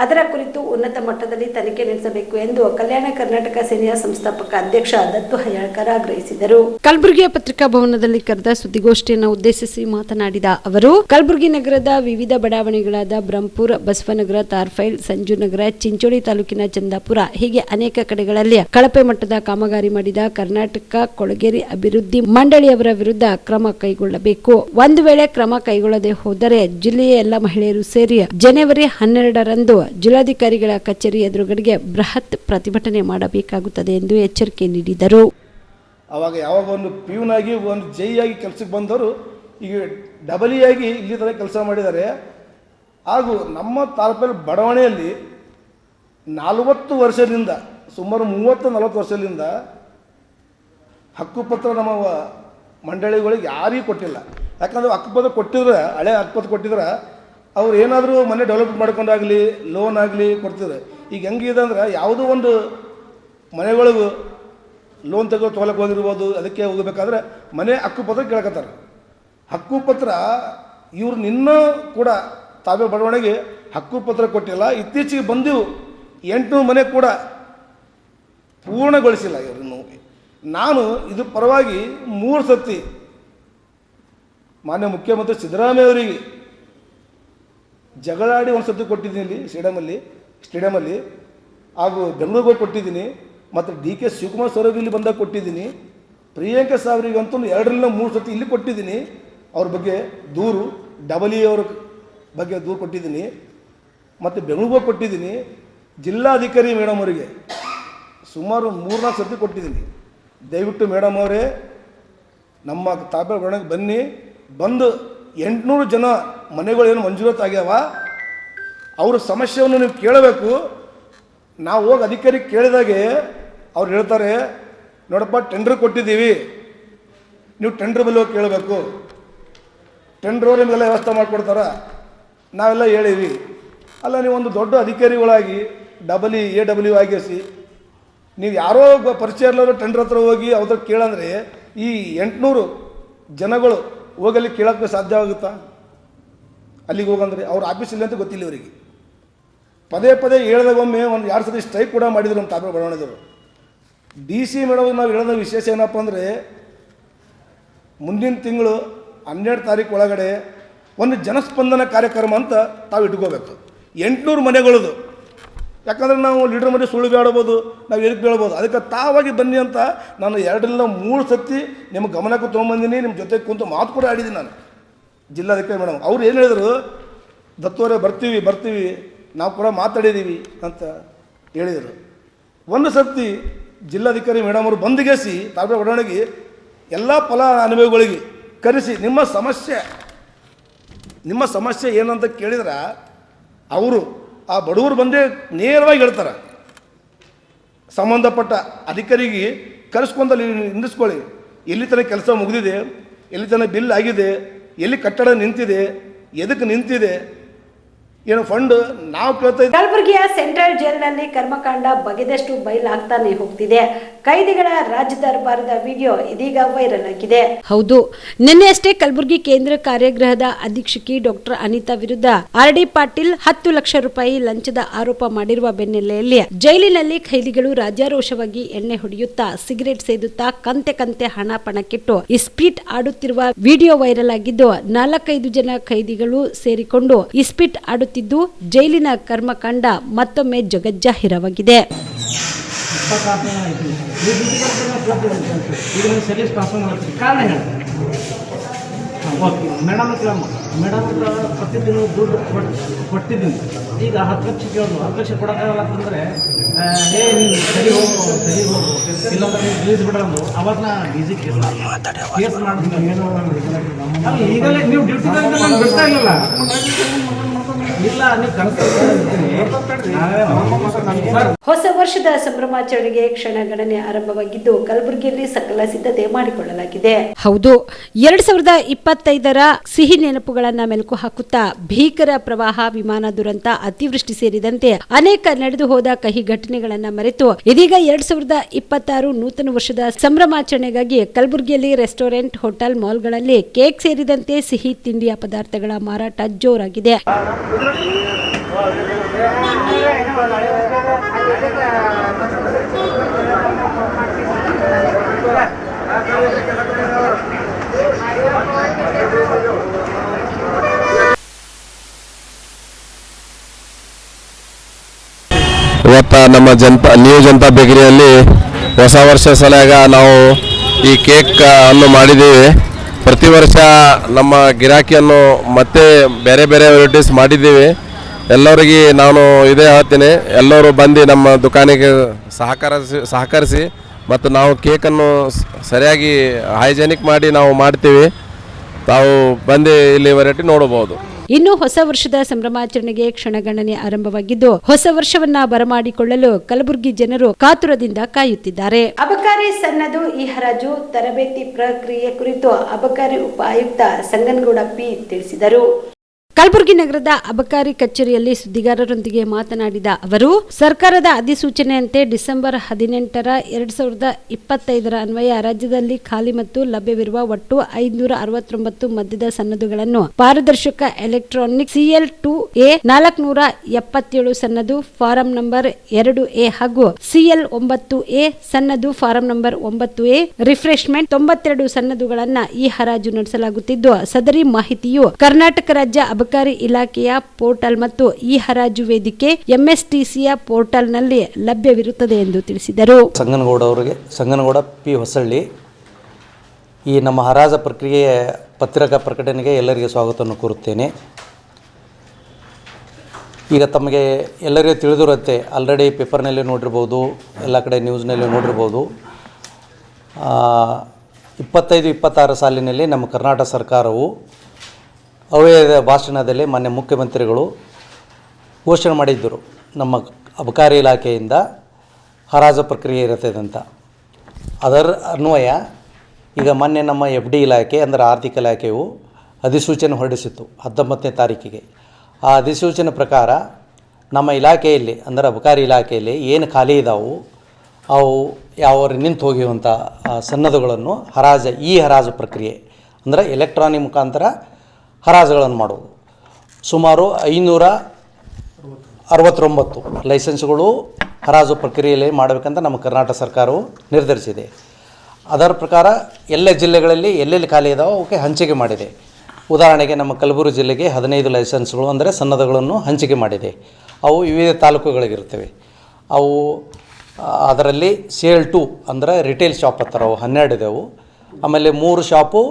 ಅದರ ಕುರಿತು ಉನ್ನತ ಮಟ್ಟದಲ್ಲಿ ತನಿಖೆ ನಡೆಸಬೇಕು ಎಂದು ಕಲ್ಯಾಣ ಕರ್ನಾಟಕ ಸೇನೆಯ ಸಂಸ್ಥಾಪಕ ಅಧ್ಯಕ್ಷ ದತ್ತು ಹಯಾಳ್ಕರ್ ಆಗ್ರಹಿಸಿದರು. ಕಲಬುರಗಿಯ ಪತ್ರಿಕಾ ಭವನದಲ್ಲಿ ಕರೆದ ಸುದ್ದಿಗೋಷ್ಠಿಯನ್ನು ಉದ್ದೇಶಿಸಿ ಮಾತನಾಡಿದ ಅವರು, ಕಲಬುರಗಿ ನಗರದ ವಿವಿಧ ಬಡಾವಣೆಗಳಾದ ಬ್ರಹ್ಮಪುರ, ಬಸವನಗರ, ತಾರ್ಫೈಲ್, ಸಂಜುನಗರ, ಚಿಂಚೋಳಿ ತಾಲೂಕಿನ ಚಂದಾಪುರ ಹೀಗೆ ಅನೇಕ ಕಡೆಗಳಲ್ಲಿ ಕಳಪೆ ಮಟ್ಟದ ಕಾಮಗಾರಿ ಮಾಡಿದ ಕರ್ನಾಟಕ ಕೊಳಗೇರಿ ಅಭಿವೃದ್ಧಿ ಮಂಡಳಿಯವರ ವಿರುದ್ಧ ಕ್ರಮ ಕೈಗೊಳ್ಳಬೇಕು. ಒಂದು ವೇಳೆ ಕ್ರಮ ಕೈಗೊಳ್ಳದೆ ಹೋದರೆ ಜಿಲ್ಲೆಯ ಎಲ್ಲ ಮಹಿಳೆಯರು ಸೇರಿ ಜನವರಿ 12ರಂದು ಜಿಲ್ಲಾಧಿಕಾರಿಗಳ ಕಚೇರಿ ಎದುರುಗಡೆಗೆ ಬೃಹತ್ ಪ್ರತಿಭಟನೆ ಮಾಡಬೇಕಾಗುತ್ತದೆ ಎಂದು ಎಚ್ಚರಿಕೆ ನೀಡಿದರು. ಅವಾಗ ಯಾವಾಗ ಒಂದು ಪಿಯೂನಾಗಿ ಒಂದು ಜೈ ಆಗಿ ಕೆಲಸಕ್ಕೆ ಬಂದವರು ಈಗ ಡಬಲಿ ಆಗಿ ಇಲ್ಲಿ ತರ ಕೆಲಸ ಮಾಡಿದ್ದಾರೆ. ಹಾಗೂ ನಮ್ಮ ತಾಲೂಕಲ್ಲಿ ಬಡಾವಣೆಯಲ್ಲಿ 40 ವರ್ಷದಿಂದ, ಸುಮಾರು 30-40 ವರ್ಷದಿಂದ ಹಕ್ಕುಪತ್ರ ನಮ್ಮ ಮಂಡಳಿಗಳಿಗೆ ಯಾರಿಗೂ ಕೊಟ್ಟಿಲ್ಲ. ಯಾಕಂದರೆ ಹಕ್ಕುಪತ್ರ ಕೊಟ್ಟಿದ್ರೆ, ಹಳೆ ಹಕ್ಕುಪತ್ರ ಕೊಟ್ಟಿದ್ರೆ ಅವ್ರು ಏನಾದರೂ ಮನೆ ಡೆವಲಪ್ ಮಾಡ್ಕೊಂಡಾಗಲಿ, ಲೋನ್ ಆಗಲಿ ಕೊಡ್ತಿದ್ರು. ಈಗ ಹೆಂಗಿದೆ ಅಂದ್ರೆ ಯಾವುದೋ ಒಂದು ಮನೆಗಳಿಗೂ ಲೋನ್ ತೊಗೊಳಕ್ಕೆ ಹೋಗಿರ್ಬೋದು, ಅದಕ್ಕೆ ಹೋಗಬೇಕಾದ್ರೆ ಮನೆ ಹಕ್ಕುಪತ್ರ ಕೇಳಕತ್ತಾರೆ. ಹಕ್ಕುಪತ್ರ ಇವ್ರು ನಿನ್ನೂ ಕೂಡ ತಾವೇ ಬಡಾವಣೆಗೆ ಹಕ್ಕುಪತ್ರ ಕೊಟ್ಟಿಲ್ಲ. ಇತ್ತೀಚೆಗೆ ಬಂದೆವು 800 ಮನೆ ಕೂಡ ಪೂರ್ಣಗೊಳಿಸಿಲ್ಲ ಇವ್ರನ್ನು. ನಾನು ಇದು ಪರವಾಗಿ 3 ಸತಿ ಮಾನ್ಯ ಮುಖ್ಯಮಂತ್ರಿ ಸಿದ್ದರಾಮಯ್ಯ ಅವರಿಗೆ ಜಗಳಾಡಿ ಒಂದು ಸತಿ ಕೊಟ್ಟಿದ್ದೀನಿ ಇಲ್ಲಿ ಸ್ಟೇಡಿಯಮಲ್ಲಿ, ಹಾಗೂ ಬೆಂಗಳೂರಿಗೆ ಕೊಟ್ಟಿದ್ದೀನಿ, ಮತ್ತು DK ಶಿವಕುಮಾರ್ ಸರ್ ಇಲ್ಲಿ ಬಂದಾಗ ಕೊಟ್ಟಿದ್ದೀನಿ, ಪ್ರಿಯಾಂಕಾ ಸಾವ್ರಿಗಂತೂ 2-3 ಸತಿ ಇಲ್ಲಿ ಕೊಟ್ಟಿದ್ದೀನಿ. ಅವ್ರ ಬಗ್ಗೆ ದೂರು, ಡಬಲಿ ಅವ್ರ ಬಗ್ಗೆ ದೂರು ಕೊಟ್ಟಿದ್ದೀನಿ, ಮತ್ತು ಬೆಂಗಳೂರಿಗೆ ಕೊಟ್ಟಿದ್ದೀನಿ. ಜಿಲ್ಲಾಧಿಕಾರಿ ಮೇಡಮ್ ಅವರಿಗೆ ಸುಮಾರು 3-4 ಸತಿ ಕೊಟ್ಟಿದ್ದೀನಿ. ದಯವಿಟ್ಟು ಮೇಡಮ್ ಅವರೇ ನಮ್ಮ ತಾಪೆ ಬಡಾವಣೆಗೆ ಬನ್ನಿ, ಬಂದು 800 ಜನ ಮನೆಗಳು ಏನು ಮಂಜೂರಾತಿ ಆಗ್ಯಾವ ಅವ್ರ ಸಮಸ್ಯೆಯನ್ನು ನೀವು ಕೇಳಬೇಕು. ನಾವು ಹೋಗಿ ಅಧಿಕಾರಿಗೆ ಕೇಳಿದಾಗೆ ಅವ್ರು ಹೇಳ್ತಾರೆ, ನೋಡಪ್ಪ ಟೆಂಡರ್ ಕೊಟ್ಟಿದ್ದೀವಿ, ನೀವು ಟೆಂಡರ್ ಮೇಲೆ ಹೋಗಿ ಕೇಳಬೇಕು, ಟೆಂಡರ್ ಅವ್ರು ನಿಮಗೆಲ್ಲ ವ್ಯವಸ್ಥೆ ಮಾಡಿಕೊಡ್ತಾರ, ನಾವೆಲ್ಲ ಹೇಳೀವಿ. ಅಲ್ಲ, ನೀವು ಒಂದು ದೊಡ್ಡ ಅಧಿಕಾರಿಗಳಾಗಿ AW ಆಗಿಸಿ ನೀವು ಯಾರೋ ಪರಿಚಯ ಇರಲಾರೋ ಟೆಂಡರ್ ಹತ್ರ ಹೋಗಿ ಅವ್ರ ಕೇಳಂದರೆ ಈ 800 ಜನಗಳು ಹೋಗಲ್ಲಿ ಕೇಳೋಕ್ಕೆ ಸಾಧ್ಯ ಆಗುತ್ತಾ? ಅಲ್ಲಿಗೆ ಹೋಗಂದ್ರೆ ಅವ್ರ ಆಫೀಸಲ್ಲಿ ಅಂತ ಗೊತ್ತಿಲ್ಲ ಇವರಿಗೆ. ಪದೇ ಹೇಳಿದಾಗ ಒಮ್ಮೆ 1-2 ಸತಿ ಸ್ಟ್ರೈಕ್ ಕೂಡ ಮಾಡಿದ್ರು ನಮ್ಮ ತಾಪೆ ಬಡಾವಣೆದವರು. DC ಮೇಡಮ್ ನಾವು ಹೇಳೋದ ವಿಶೇಷ ಏನಪ್ಪ ಅಂದರೆ, ಮುಂದಿನ ತಿಂಗಳು 12 ತಾರೀಕು ಒಳಗಡೆ ಒಂದು ಜನಸ್ಪಂದನ ಕಾರ್ಯಕ್ರಮ ಅಂತ ತಾವು ಇಟ್ಕೋಬೇಕು. 800 ಮನೆಗಳದು. ಯಾಕಂದರೆ ನಾವು ಲೀಡರ್ ಮನೆ ಸುಳ್ಳು ಬೇಡಬೋದು, ನಾವು ಎದಕ್ಕೆ ಬೇಡ್ಬೋದು, ಅದಕ್ಕೆ ತಾವಾಗಿ ಬನ್ನಿ ಅಂತ ನಾನು 2-3 ಸತಿ ನಿಮ್ಮ ಗಮನಕ್ಕೆ ತೊಗೊಂಬಂದಿನಿ. ನಿಮ್ಮ ಜೊತೆ ಕುಂತು ಮಾತು ಕೂಡ ಆಡಿದ್ದೀನಿ ನಾನು ಜಿಲ್ಲಾಧಿಕಾರಿ ಮೇಡಮ್. ಅವ್ರು ಏನು ಹೇಳಿದರು, ದತ್ತವರೇ ಬರ್ತೀವಿ ನಾವು ಕೂಡ ಮಾತಾಡಿದ್ದೀವಿ ಅಂತ ಹೇಳಿದರು. ಒಂದು ಸತಿ ಜಿಲ್ಲಾಧಿಕಾರಿ ಮೇಡಮ್ ಅವರು ಬಂದಿಗೆಸಿ ತಾಪೆ ಬಡಾವಣೆಗೆ ಎಲ್ಲ ಫಲಾನುಭವಿಗಳಿಗೆ ಕರೆಸಿ ನಿಮ್ಮ ಸಮಸ್ಯೆ ಏನಂತ ಕೇಳಿದ್ರೆ ಅವರು ಆ ಬಡವರು ಬಂದೇ ನೇರವಾಗಿ ಹೇಳ್ತಾರೆ. ಸಂಬಂಧಪಟ್ಟ ಅಧಿಕಾರಿಗೆ ಕರೆಸ್ಕೊಂಡಲ್ಲಿ ನಿಲ್ಲಿಸ್ಕೊಳ್ಳಿ. ಎಲ್ಲಿ ತನಕ ಕೆಲಸ ಮುಗಿದಿದೆ, ಎಲ್ಲಿ ತನಕ ಬಿಲ್ ಆಗಿದೆ, ಎಲ್ಲಿ ಕಟ್ಟಡ ನಿಂತಿದೆ, ಎದಕ್ಕೆ ನಿಂತಿದೆ, ಏನು ಫಂಡ್ ನಾವು ಕೇಳ್ತಾ ಇದ್ದೀವಿ. ಕಲಬುರಗಿಯ ಸೆಂಟ್ರಲ್ ಜೈಲಿನಲ್ಲಿ ಕರ್ಮಕಾಂಡ ಬಗೆದಷ್ಟು ಬಯಲಾಗ್ತಾನೆ ಹೋಗ್ತಿದೆ. ಕೈದಿಗಳ ರಾಜ್ಯ ದರ್ಬಾರದ ವಿಡಿಯೋ ಇದೀಗ ವೈರಲ್ ಆಗಿದೆ. ಹೌದು, ನಿನ್ನೆಯಷ್ಟೇ ಕಲಬುರಗಿ ಕೇಂದ್ರ ಕಾರ್ಯಾಗೃಹದ ಅಧೀಕ್ಷಕಿ ಡಾಕ್ಟರ್ ಅನಿತಾ ವಿರುದ್ಧ RD ಪಾಟೀಲ್ 10 ಲಕ್ಷ ರೂಪಾಯಿ ಲಂಚದ ಆರೋಪ ಮಾಡಿರುವ ಬೆನ್ನಲ್ಲೆಯಲ್ಲಿ ಜೈಲಿನಲ್ಲಿ ಖೈದಿಗಳು ರಾಜ್ಯಾರೋಷವಾಗಿ ಎಣ್ಣೆ ಹೊಡೆಯುತ್ತಾ ಸಿಗರೇಟ್ ಸೇದುತ್ತಾ ಕಂತೆ ಹಣ ಪಣಕ್ಕಿಟ್ಟು ಇಸ್ಪೀಟ್ ಆಡುತ್ತಿರುವ ವಿಡಿಯೋ ವೈರಲ್ ಆಗಿದ್ದು 4-5 ಜನ ಖೈದಿಗಳು ಸೇರಿಕೊಂಡು ಇಸ್ಪೀಟ್ ಆಡುತ್ತಿದ್ದು ಜೈಲಿನ ಕರ್ಮಕಾಂಡ ಮತ್ತೊಮ್ಮೆ ಜಗಜ್ಜಾಹಿರವಾಗಿದೆ. ಮೇಡಮ್ ಪ್ರತಿದಿನ ದುಡ್ಡು ಕೊಟ್ಟಿದ್ದೀನಿ. ಈಗ 10 ಲಕ್ಷ ಕೇಳೋದು, 10 ಲಕ್ಷ ಕೊಡೋಕ್ಕಾಗಲ್ಲ ಅಂತಂದರೆ ನೀನು ಸರಿ ಹೋಗು ಇಲ್ಲಾಂದ್ರೆ ನೀವು ರಿಲೀಸ್ ಬಿಡೋದು. ಅವಾಗ ನಾ DG ಕೇಸ್ ಮಾಡ್ತೀನಿ. ಏನೋ ಈಗಲೇ ನೀವು ಡ್ಯೂಟಿ ಬಿಡ್ತಾ ಇಲ್ಲಲ್ಲ. ಇಲ್ಲ, ನೀವು ಹೊಸ ವರ್ಷದ ಸಂಭ್ರಮಾಚರಣೆಗೆ ಕ್ಷಣಗಣನೆ ಆರಂಭವಾಗಿದ್ದು ಕಲಬುರಗಿಯಲ್ಲಿ ಸಕಲ ಸಿದ್ಧತೆ ಮಾಡಿಕೊಳ್ಳಲಾಗಿದೆ. ಹೌದು, 2025ರ ಸಿಹಿ ನೆನಪುಗಳನ್ನ ಮೆಲುಕು ಹಾಕುತ್ತಾ ಭೀಕರ ಪ್ರವಾಹ, ವಿಮಾನ ದುರಂತ, ಅತಿವೃಷ್ಟಿ ಸೇರಿದಂತೆ ಅನೇಕ ನಡೆದು ಹೋದ ಕಹಿ ಘಟನೆಗಳನ್ನ ಮರೆತು ಇದೀಗ 2026 ನೂತನ ವರ್ಷದ ಸಂಭ್ರಮಾಚರಣೆಗಾಗಿ ಕಲಬುರಗಿಯಲ್ಲಿ ರೆಸ್ಟೋರೆಂಟ್, ಹೋಟೆಲ್, ಮಾಲ್ಗಳಲ್ಲಿ ಕೇಕ್ ಸೇರಿದಂತೆ ಸಿಹಿ ತಿಂಡಿಯ ಪದಾರ್ಥಗಳ ಮಾರಾಟ ಜೋರಾಗಿದೆ. ಇವತ್ತು ನಮ್ಮ ನ್ಯೂ ಜನತಾ ಬೇಕರಿಯಲ್ಲಿ ಹೊಸ ವರ್ಷ ಸಲುವಾಗ ನಾವು ಈ ಕೇಕ್ ಅನ್ನು ಮಾಡಿದ್ದೀವಿ. ಪ್ರತಿ ವರ್ಷ ನಮ್ಮ ಗಿರಾಕಿಯನ್ನು ಮತ್ತೆ ಬೇರೆ ವೆರೈಟೀಸ್ ಮಾಡಿದ್ದೀವಿ. ಎಲ್ಲರಿಗೆ ನಾನು ಇದೇ ಹೇಳ್ತೀನಿ, ಎಲ್ಲರೂ ಬಂದು ನಮ್ಮ ದುಕಾನಿಗೆ ಸಹಕರಿಸಿ ಮತ್ತು ನಾವು ಕೇಕನ್ನು ಸರಿಯಾಗಿ ಹೈಜೆನಿಕ್ ಮಾಡಿ ನಾವು ಮಾಡ್ತೀವಿ. ತಾವು ಬಂದು ಇಲ್ಲಿ ವೆರೈಟಿ ನೋಡಬಹುದು. ಇನ್ನು ಹೊಸ ವರ್ಷದ ಸಂಭ್ರಮಾಚರಣೆಗೆ ಕ್ಷಣಗಣನೆ ಆರಂಭವಾಗಿದ್ದು ಹೊಸ ವರ್ಷವನ್ನ ಬರಮಾಡಿಕೊಳ್ಳಲು ಕಲಬುರಗಿ ಜನರು ಕಾತುರದಿಂದ ಕಾಯುತ್ತಿದ್ದಾರೆ. ಅಬಕಾರಿ ಸನ್ನದು ಈ ಹರಾಜು ತರಬೇತಿ ಪ್ರಕ್ರಿಯೆ ಕುರಿತು ಅಬಕಾರಿ ಉಪ ಆಯುಕ್ತ ಸಂಗನಗೌಡ ಪಿ ತಿಳಿಸಿದರು. ಕಲಬುರಗಿ ನಗರದ ಅಬಕಾರಿ ಕಚೇರಿಯಲ್ಲಿ ಸುದ್ದಿಗಾರರೊಂದಿಗೆ ಮಾತನಾಡಿದ ಅವರು, ಸರ್ಕಾರದ ಅಧಿಸೂಚನೆಯಂತೆ ಡಿಸೆಂಬರ್ 18, 2025 ಅನ್ವಯ ರಾಜ್ಯದಲ್ಲಿ ಖಾಲಿ ಮತ್ತು ಲಭ್ಯವಿರುವ ಒಟ್ಟು 569 ಮದ್ಯದ ಸನ್ನದುಗಳನ್ನು ಪಾರದರ್ಶಕ electronic CL2A 477 ಸನ್ನದು form number 2A ಹಾಗೂ CL9A ಸನ್ನದು ಫಾರಂ ನಂಬರ್ 9A ರಿಫ್ರೆಶ್ಮೆಂಟ್ 92 ಸನ್ನದುಗಳನ್ನ ಈ ಹರಾಜು ನಡೆಸಲಾಗುತ್ತಿದ್ದು, ಸದರಿ ಮಾಹಿತಿಯು ಕರ್ನಾಟಕ ರಾಜ್ಯ ಅಬಕಾರಿ ಇಲಾಖೆಯ ಪೋರ್ಟಲ್ ಮತ್ತು ಈ ಹರಾಜು ವೇದಿಕೆ MSTCಯ ಪೋರ್ಟಲ್ನಲ್ಲಿ ಲಭ್ಯವಿರುತ್ತದೆ ಎಂದು ತಿಳಿಸಿದರು. ಸಂಗನಗೌಡ ಪಿ ಹೊಸಳ್ಳಿ. ಈ ನಮ್ಮ ಹರಾಜು ಪ್ರಕ್ರಿಯೆಯ ಪತ್ರಿಕಾ ಪ್ರಕಟಣೆಗೆ ಎಲ್ಲರಿಗೆ ಸ್ವಾಗತವನ್ನು ಕೋರುತ್ತೇನೆ. ಈಗ ತಮಗೆ ಎಲ್ಲರಿಗೂ ತಿಳಿದಿರುತ್ತೆ, ಆಲ್ರೆಡಿ ಪೇಪರ್ನಲ್ಲಿ ನೋಡಿರ್ಬೋದು, ಎಲ್ಲ ಕಡೆ ನ್ಯೂಸ್ನಲ್ಲಿ ನೋಡಿರ್ಬೋದು. 25-26 ಸಾಲಿನಲ್ಲಿ ನಮ್ಮ ಕರ್ನಾಟಕ ಸರ್ಕಾರವು ಅವ್ಯಯದ ಭಾಷಣದಲ್ಲಿ ಮಾನ್ಯ ಮುಖ್ಯಮಂತ್ರಿಗಳು ಘೋಷಣೆ ಮಾಡಿದ್ದರು, ನಮ್ಮ ಅಬಕಾರಿ ಇಲಾಖೆಯಿಂದ ಹರಾಜು ಪ್ರಕ್ರಿಯೆ ಇರುತ್ತದೆ ಅಂತ. ಅದರ ಅನ್ವಯ ಈಗ ಮೊನ್ನೆ ನಮ್ಮ FD ಇಲಾಖೆ ಅಂದರೆ ಆರ್ಥಿಕ ಇಲಾಖೆಯು ಅಧಿಸೂಚನೆ ಹೊರಡಿಸಿತ್ತು 19ನೇ ತಾರೀಕಿಗೆ. ಆ ಅಧಿಸೂಚನೆ ಪ್ರಕಾರ ನಮ್ಮ ಇಲಾಖೆಯಲ್ಲಿ ಅಂದರೆ ಅಬಕಾರಿ ಇಲಾಖೆಯಲ್ಲಿ ಏನು ಖಾಲಿ ಇದ್ದಾವೆ ಅವು ಯಾವ ನಿಂತು ಹೋಗಿರುವಂಥ ಸನ್ನದುಗಳನ್ನು ಹರಾಜು ಪ್ರಕ್ರಿಯೆ ಅಂದರೆ ಎಲೆಕ್ಟ್ರಾನಿಕ್ ಮುಖಾಂತರ ಹರಾಜುಗಳನ್ನು ಮಾಡೋದು. ಸುಮಾರು 569 ಲೈಸೆನ್ಸ್ಗಳು ಹರಾಜು ಪ್ರಕ್ರಿಯೆಯಲ್ಲಿ ಮಾಡಬೇಕಂತ ನಮ್ಮ ಕರ್ನಾಟಕ ಸರ್ಕಾರವು ನಿರ್ಧರಿಸಿದೆ. ಅದರ ಪ್ರಕಾರ ಎಲ್ಲ ಜಿಲ್ಲೆಗಳಲ್ಲಿ ಎಲ್ಲೆಲ್ಲಿ ಖಾಲಿ ಇದ್ದಾವೆ ಅವಕ್ಕೆ ಹಂಚಿಕೆ ಮಾಡಿದೆ. ಉದಾಹರಣೆಗೆ ನಮ್ಮ ಕಲಬುರಗಿ ಜಿಲ್ಲೆಗೆ 15 ಲೈಸೆನ್ಸ್ಗಳು ಅಂದರೆ ಸನ್ನದುಗಳನ್ನು ಹಂಚಿಕೆ ಮಾಡಿದೆ. ಅವು ವಿವಿಧ ತಾಲೂಕುಗಳಿಗಿರ್ತವೆ. ಅವು ಅದರಲ್ಲಿ CL2 ಅಂದರೆ ರಿಟೇಲ್ ಶಾಪ್ ಹತ್ತಿರ ಅವು 12 ಇದ್ದವು. ಆಮೇಲೆ 3 ಶಾಪು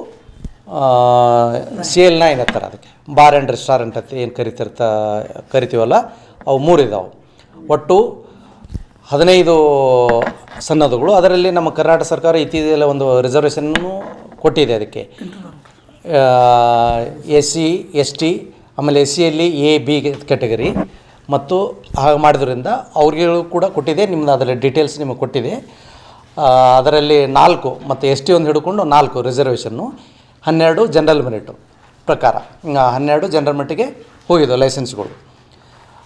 CL9 ಹತ್ತಿರ, ಅದಕ್ಕೆ ಬಾರ್ ಆ್ಯಂಡ್ ರೆಸ್ಟೋರೆಂಟ್ ಅಂತ ಏನು ಕರಿತೀವಲ್ಲ ಅವು 3 ಇದ್ದಾವೆ. ಒಟ್ಟು 15 ಸನ್ನದುಗಳು. ಅದರಲ್ಲಿ ನಮ್ಮ ಕರ್ನಾಟಕ ಸರ್ಕಾರ ಇತ್ತೀಚೆಗೆ ಒಂದು ರಿಸರ್ವೇಷನ್ನು ಕೊಟ್ಟಿದೆ. ಅದಕ್ಕೆ SC ST ಆಮೇಲೆ SCಯಲ್ಲಿ A B ಕ್ಯಾಟಗರಿ ಮತ್ತು ಹಾಗೆ ಮಾಡಿದ್ರಿಂದ ಅವ್ರಿಗೆ ಕೂಡ ಕೊಟ್ಟಿದೆ. ನಿಮ್ಮದು ಅದರಲ್ಲಿ ಡೀಟೇಲ್ಸ್ ನಿಮಗೆ ಕೊಟ್ಟಿದೆ. ಅದರಲ್ಲಿ 4 ಮತ್ತು ST ಒಂದು ಹಿಡ್ಕೊಂಡು 4 ರಿಸರ್ವೇಷನ್ನು, 12 ಜನರಲ್ ಮೆರಿಟು ಪ್ರಕಾರ 12 ಜನರಲ್ ಮೆರಿಟಿಗೆ ಹೋಗಿದ್ದವು ಲೈಸೆನ್ಸ್ಗಳು.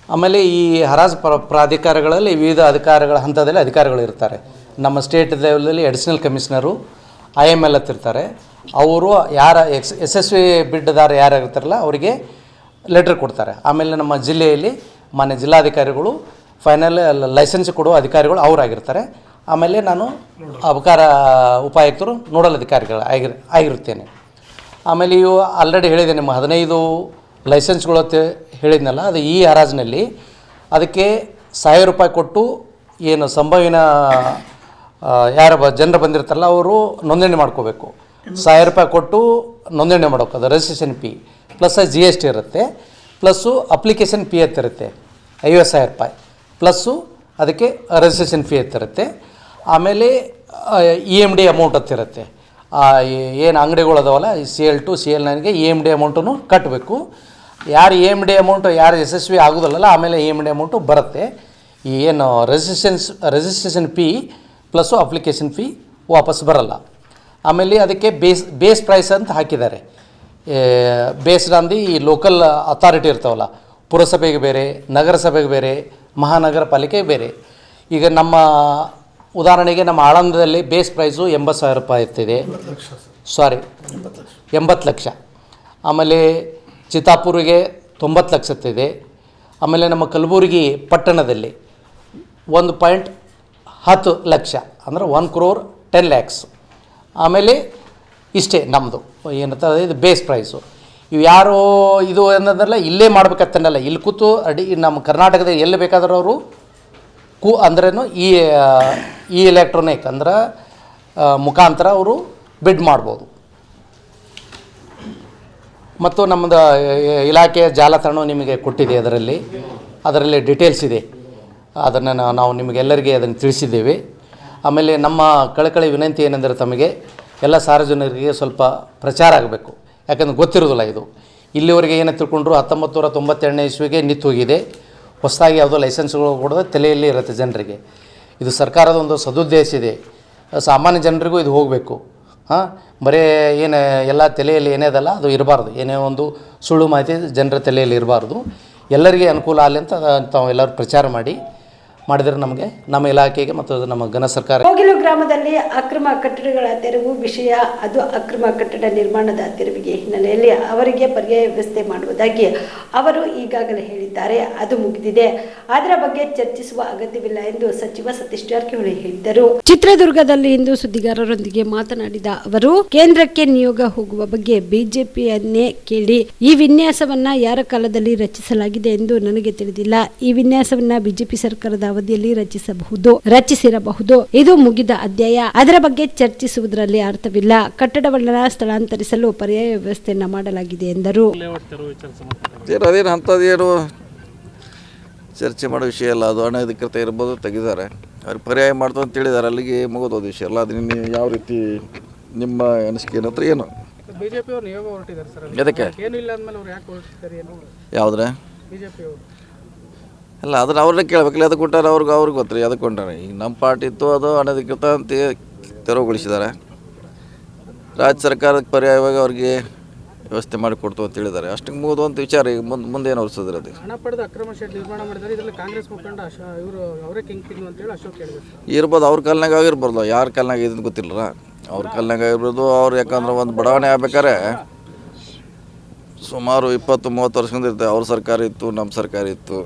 ಆಮೇಲೆ ಈ ಹರಾಜು ಪ್ರಾಧಿಕಾರಗಳಲ್ಲಿ ವಿವಿಧ ಅಧಿಕಾರಗಳ ಹಂತದಲ್ಲಿ ಅಧಿಕಾರಿಗಳು ಇರ್ತಾರೆ. ನಮ್ಮ ಸ್ಟೇಟ್ ಲೆವೆಲಲ್ಲಿ ಅಡಿಷನಲ್ ಕಮಿಷನರು IML ಇರ್ತಾರೆ. ಅವರು ಯಶಸ್ವಿ ಬಿಡ್ದಾರ ಯಾರಿರ್ತಾರಲ್ಲ ಅವರಿಗೆ ಲೆಟ್ರ್ ಕೊಡ್ತಾರೆ. ಆಮೇಲೆ ನಮ್ಮ ಜಿಲ್ಲೆಯಲ್ಲಿ ಮಾನ್ಯ ಜಿಲ್ಲಾಧಿಕಾರಿಗಳು ಫೈನಲ್ ಲೈಸೆನ್ಸ್ ಕೊಡುವ ಅಧಿಕಾರಿಗಳು ಅವರಾಗಿರ್ತಾರೆ. ಆಮೇಲೆ ನಾನು ಅಬಕಾರ ಉಪಾಯುಕ್ತರು ನೋಡಲ್ ಅಧಿಕಾರಿಗಳು ಆಗಿರುತ್ತೇನೆ. ಆಮೇಲೆ ಇವು ಆಲ್ರೆಡಿ ಹೇಳಿದೆ, ನಿಮ್ಮ 15 ಲೈಸೆನ್ಸ್ಗಳು ಅಂತ ಹೇಳಿದ್ನಲ್ಲ, ಅದು ಈ ಹರಾಜಿನಲ್ಲಿ ಅದಕ್ಕೆ 1000 ರೂಪಾಯಿ ಕೊಟ್ಟು ಏನು ಸಂಭಾವಿನ ಯಾರು ಜನರು ಬಂದಿರ್ತಾರಲ್ಲ ಅವರು ನೋಂದಣಿ ಮಾಡ್ಕೋಬೇಕು. 1000 ರೂಪಾಯಿ ಕೊಟ್ಟು ನೋಂದಣಿ ಮಾಡೋಕೆ, ಅದು ರಿಜಿಸ್ಟ್ರೇಷನ್ ಫೀ ಪ್ಲಸ್ GST ಇರುತ್ತೆ, ಪ್ಲಸ್ಸು ಅಪ್ಲಿಕೇಶನ್ ಫೀ ಅಂತಿರುತ್ತೆ 50,000 ರೂಪಾಯಿ, ಪ್ಲಸ್ಸು ಅದಕ್ಕೆ ರಿಜಿಸ್ಟ್ರೇಷನ್ ಫೀ ಅಂತಿರುತ್ತೆ. ಆಮೇಲೆ EMD ಅಮೌಂಟ್ ಅಂತಿರುತ್ತೆ. ಏನು ಅಂಗಡಿಗಳು ಅದಾವಲ್ಲ CL2 CL9ಗೆ EMD ಅಮೌಂಟನ್ನು ಕಟ್ಟಬೇಕು. ಯಾರು EMD ಅಮೌಂಟು ಯಾರು ಯಶಸ್ವಿ ಆಗೋದಿಲ್ಲಲ್ಲ ಆಮೇಲೆ EMD ಅಮೌಂಟು ಬರುತ್ತೆ. ಈ ಏನು registration fee plus application fee ವಾಪಸ್ ಬರಲ್ಲ. ಆಮೇಲೆ ಅದಕ್ಕೆ ಬೇಸ್ ಪ್ರೈಸ್ ಅಂತ ಹಾಕಿದ್ದಾರೆ. Based on the local authority ಇರ್ತಾವಲ್ಲ, ಪುರಸಭೆಗೆ ಬೇರೆ, ನಗರಸಭೆಗೆ ಬೇರೆ, ಮಹಾನಗರ ಪಾಲಿಕೆಗೆ ಬೇರೆ. ಈಗ ನಮ್ಮ ಉದಾಹರಣೆಗೆ ನಮ್ಮ ಆಳಂದದಲ್ಲಿ ಬೇಸ್ ಪ್ರೈಸು 80,000 ರೂಪಾಯಿ ಇರ್ತಿದೆ, 80 ಲಕ್ಷ. ಆಮೇಲೆ ಚಿತ್ತಾಪುರಿಗೆ 90 ಲಕ್ಷ ಇರ್ತಿದೆ. ಆಮೇಲೆ ನಮ್ಮ ಕಲಬುರಗಿ ಪಟ್ಟಣದಲ್ಲಿ 1.10 ಲಕ್ಷ ಅಂದರೆ 1,10,00,000. ಆಮೇಲೆ ಇಷ್ಟೇ ನಮ್ಮದು ಏನಂತಂದರೆ ಇದು ಬೇಸ್ ಪ್ರೈಸು. ಇವು ಯಾರು ಇದು ಅನ್ನೋದಲ್ಲ ಇಲ್ಲೇ ಮಾಡ್ಬೇಕಂತನಲ್ಲ, ಇಲ್ಲಿ ಕೂತು ನಮ್ಮ ಕರ್ನಾಟಕದಲ್ಲಿ ಎಲ್ಲಿ ಬೇಕಾದರೂ ಅವರು ಅಂದ್ರೇನು ಈ ಎಲೆಕ್ಟ್ರಾನಿಕ್ ಅಂದ್ರೆ ಮುಖಾಂತರ ಅವರು ಬಿಡ್ ಮಾಡ್ಬೋದು. ಮತ್ತು ನಮ್ಮದು ಇಲಾಖೆಯ ಜಾಲತಾಣ ನಿಮಗೆ ಕೊಟ್ಟಿದೆ, ಅದರಲ್ಲಿ ಡೀಟೇಲ್ಸ್ ಇದೆ. ಅದನ್ನು ನಾವು ನಿಮಗೆಲ್ಲರಿಗೆ ಅದನ್ನು ತಿಳಿಸಿದ್ದೇವೆ. ಆಮೇಲೆ ನಮ್ಮ ಕಳಕಳಿ ವಿನಂತಿ ಏನೆಂದರೆ ತಮಗೆ ಎಲ್ಲ ಸಾರ್ವಜನಿಕರಿಗೆ ಸ್ವಲ್ಪ ಪ್ರಚಾರ ಆಗಬೇಕು. ಯಾಕಂದ್ರೆ ಗೊತ್ತಿರೋದಿಲ್ಲ ಇದು. ಇಲ್ಲಿವರೆಗೆ ಏನು ತಿಳ್ಕೊಂಡ್ರು 1992ನೇ ಇಸ್ವಿಗೆ ನಿಂತು ಹೋಗಿದೆ. ಹೊಸದಾಗಿ ಯಾವುದೋ ಲೈಸೆನ್ಸ್ಗಳು ಕೊಡೋದು ತಲೆಯಲ್ಲಿ ಇರುತ್ತೆ ಜನರಿಗೆ. ಇದು ಸರ್ಕಾರದ ಒಂದು ಸದುದ್ದೇಶ ಇದೆ. ಸಾಮಾನ್ಯ ಜನರಿಗೂ ಇದು ಹೋಗಬೇಕು. ಬರೀ ಏನು ಎಲ್ಲ ತಲೆಯಲ್ಲಿ ಏನೇದಲ್ಲ ಅದು ಇರಬಾರ್ದು. ಏನೇ ಒಂದು ಸುಳ್ಳು ಮಾಹಿತಿ ಜನರ ತಲೆಯಲ್ಲಿ ಇರಬಾರ್ದು. ಎಲ್ಲರಿಗೆ ಅನುಕೂಲ ಆಗಲಿ ಅಂತ ತಾವು ಎಲ್ಲರೂ ಪ್ರಚಾರ ಮಾಡಿದರೆ ನಮಗೆ, ನಮ್ಮ ಇಲಾಖೆಗೆ ಮತ್ತು ನಮ್ಮ ಘನ ಸರ್ಕಾರ. ಕೋಗಿಲು ಗ್ರಾಮದಲ್ಲಿ ಅಕ್ರಮ ಕಟ್ಟಡಗಳ ತೆರವು ವಿಷಯ, ಅದು ಅಕ್ರಮ ಕಟ್ಟಡ ನಿರ್ಮಾಣದ ತೆರವಿಗೆ ಹಿನ್ನೆಲೆಯಲ್ಲಿ ಅವರಿಗೆ ಪರ್ಯಾಯ ವ್ಯವಸ್ಥೆ ಮಾಡುವುದಾಗಿ ಅವರು ಈಗಾಗಲೇ ಹೇಳಿದ್ದಾರೆ. ಅದು ಮುಗಿದಿದೆ, ಅದರ ಬಗ್ಗೆ ಚರ್ಚಿಸುವ ಅಗತ್ಯವಿಲ್ಲ ಎಂದು ಸಚಿವ ಸತೀಶ್ ಜಾರಕಿಹೊಳಿ ಹೇಳಿದರು. ಚಿತ್ರದುರ್ಗದಲ್ಲಿ ಇಂದು ಸುದ್ದಿಗಾರರೊಂದಿಗೆ ಮಾತನಾಡಿದ ಅವರು, ಕೇಂದ್ರಕ್ಕೆ ನಿಯೋಗ ಹೋಗುವ ಬಗ್ಗೆ ಬಿಜೆಪಿಯನ್ನೇ ಕೇಳಿ. ಈ ವಿನ್ಯಾಸವನ್ನ ಯಾರ ಕಾಲದಲ್ಲಿ ರಚಿಸಲಾಗಿದೆ ಎಂದು ನನಗೆ ತಿಳಿದಿಲ್ಲ. ಈ ವಿನ್ಯಾಸವನ್ನ ಬಿಜೆಪಿ ಸರ್ಕಾರದ ಅವಧಿಯಲ್ಲಿ ರಚಿಸಿರಬಹುದು. ಇದು ಮುಗಿದ ಅಧ್ಯಾಯ. ಅದರ ಬಗ್ಗೆ ಚರ್ಚಿಸುವುದರಲ್ಲಿ ಅರ್ಥವಿಲ್ಲ. ಕಟ್ಟಡವನ್ನ ಸ್ಥಳಾಂತರಿಸಲು ಪರ್ಯಾಯ ವ್ಯವಸ್ಥೆಯನ್ನ ಮಾಡಲಾಗಿದೆ ಎಂದರು. ಅದೇನು ಅಂಥದ್ದೇನು ಚರ್ಚೆ ಮಾಡೋ ವಿಷಯ ಅಲ್ಲ. ಅದು ಅನಧಿಕೃತ ಇರ್ಬೋದು, ತೆಗೆದಾರೆ. ಅವ್ರಿಗೆ ಪರ್ಯಾಯ ಮಾಡ್ತು ಅಂತ ಹೇಳಿದ್ದಾರೆ, ಅಲ್ಲಿಗೆ ಮುಗಿದೋದ ವಿಷಯ ಅಲ್ಲ. ಅದನ್ನ ಯಾವ ರೀತಿ ನಿಮ್ಮ ಅನಿಸಿಕೆ ಏನಂದ್ರೆ ಏನು? ಬಿಜೆಪಿ ಅವರು ನಿಯೋಗ ಹೊರಟಿದ್ದಾರೆ ಸರ್. ಎದಕ್ಕೆ? ಏನು ಇಲ್ಲ ಅಂದಮೇಲೆ ಅವ್ರು ಯಾಕೆ ಹೊರಟಿದ್ದಾರೆ? ಏನು ಯಾವುದ್ರೆ ಬಿಜೆಪಿ ಅವರು ಅಲ್ಲ, ಅದನ್ನು ಅವ್ರನ್ನೇ ಕೇಳಬೇಕಲ್ಲ. ಅದಕ್ಕೆ ಕೊಟ್ಟಾರೆ ಅವ್ರಿಗೆ ಗೊತ್ತಿರಿ, ಅದಕ್ಕೆ ಕೊಂಟಾರೆ. ಈಗ ನಮ್ಮ ಪಾರ್ಟಿ ಇತ್ತು, ಅದು ಅನಧಿಕೃತ ಅಂತ ತೆರವುಗೊಳಿಸಿದ್ದಾರೆ. ರಾಜ್ಯ ಸರ್ಕಾರಕ್ಕೆ ಪರ್ಯಾಯವಾಗಿ ಅವ್ರಿಗೆ ವ್ಯವಸ್ಥೆ ಮಾಡಿಕೊಡ್ತು ಅಂತ ಹೇಳಿದ್ದಾರೆ. ಅಷ್ಟಕ್ಕೆ ಮುಗಿದು ಅಂತ ವಿಚಾರ. ಈಗ ಮುಂದೆ ಏನು ಹೊರಿಸಿದ್ರೆ ಅದು ಹಣ ಪಡೆದು ಅಕ್ರಮ ಶೆಡ್ ನಿರ್ಮಾಣ ಮಾಡಿದ್ದಾರೆ. ಇದರಲ್ಲಿ ಕಾಂಗ್ರೆಸ್ ಮುಖಂಡ ಇವರು ಅವರೇ ಕಿಂಗ್ ಅಂತೇಳಿ ಅಶೋಕ್ ಹೇಳಿದ್ರು. ಇರ್ಬೋದು, ಅವ್ರ ಕಾಲ್ನಾಗ ಆಗಿರ್ಬಾರ್ದು. ಯಾರ ಕಾಲ್ನಾಗ ಇದನ್ನು ಗೊತ್ತಿಲ್ಲ. ಅವ್ರ ಕಾಲ್ನಾಗ ಆಗಿರ್ಬೋದು. ಅವ್ರು ಯಾಕಂದ್ರೆ ಒಂದು ಬಡಾವಣೆ ಆಗ್ಬೇಕಾರೆ ಸುಮಾರು 20-30 ವರ್ಷದಿಂದ ಇರ್ತದೆ. ಅವ್ರ ಸರ್ಕಾರ ಇತ್ತು, ನಮ್ಮ ಸರ್ಕಾರ ಇತ್ತು.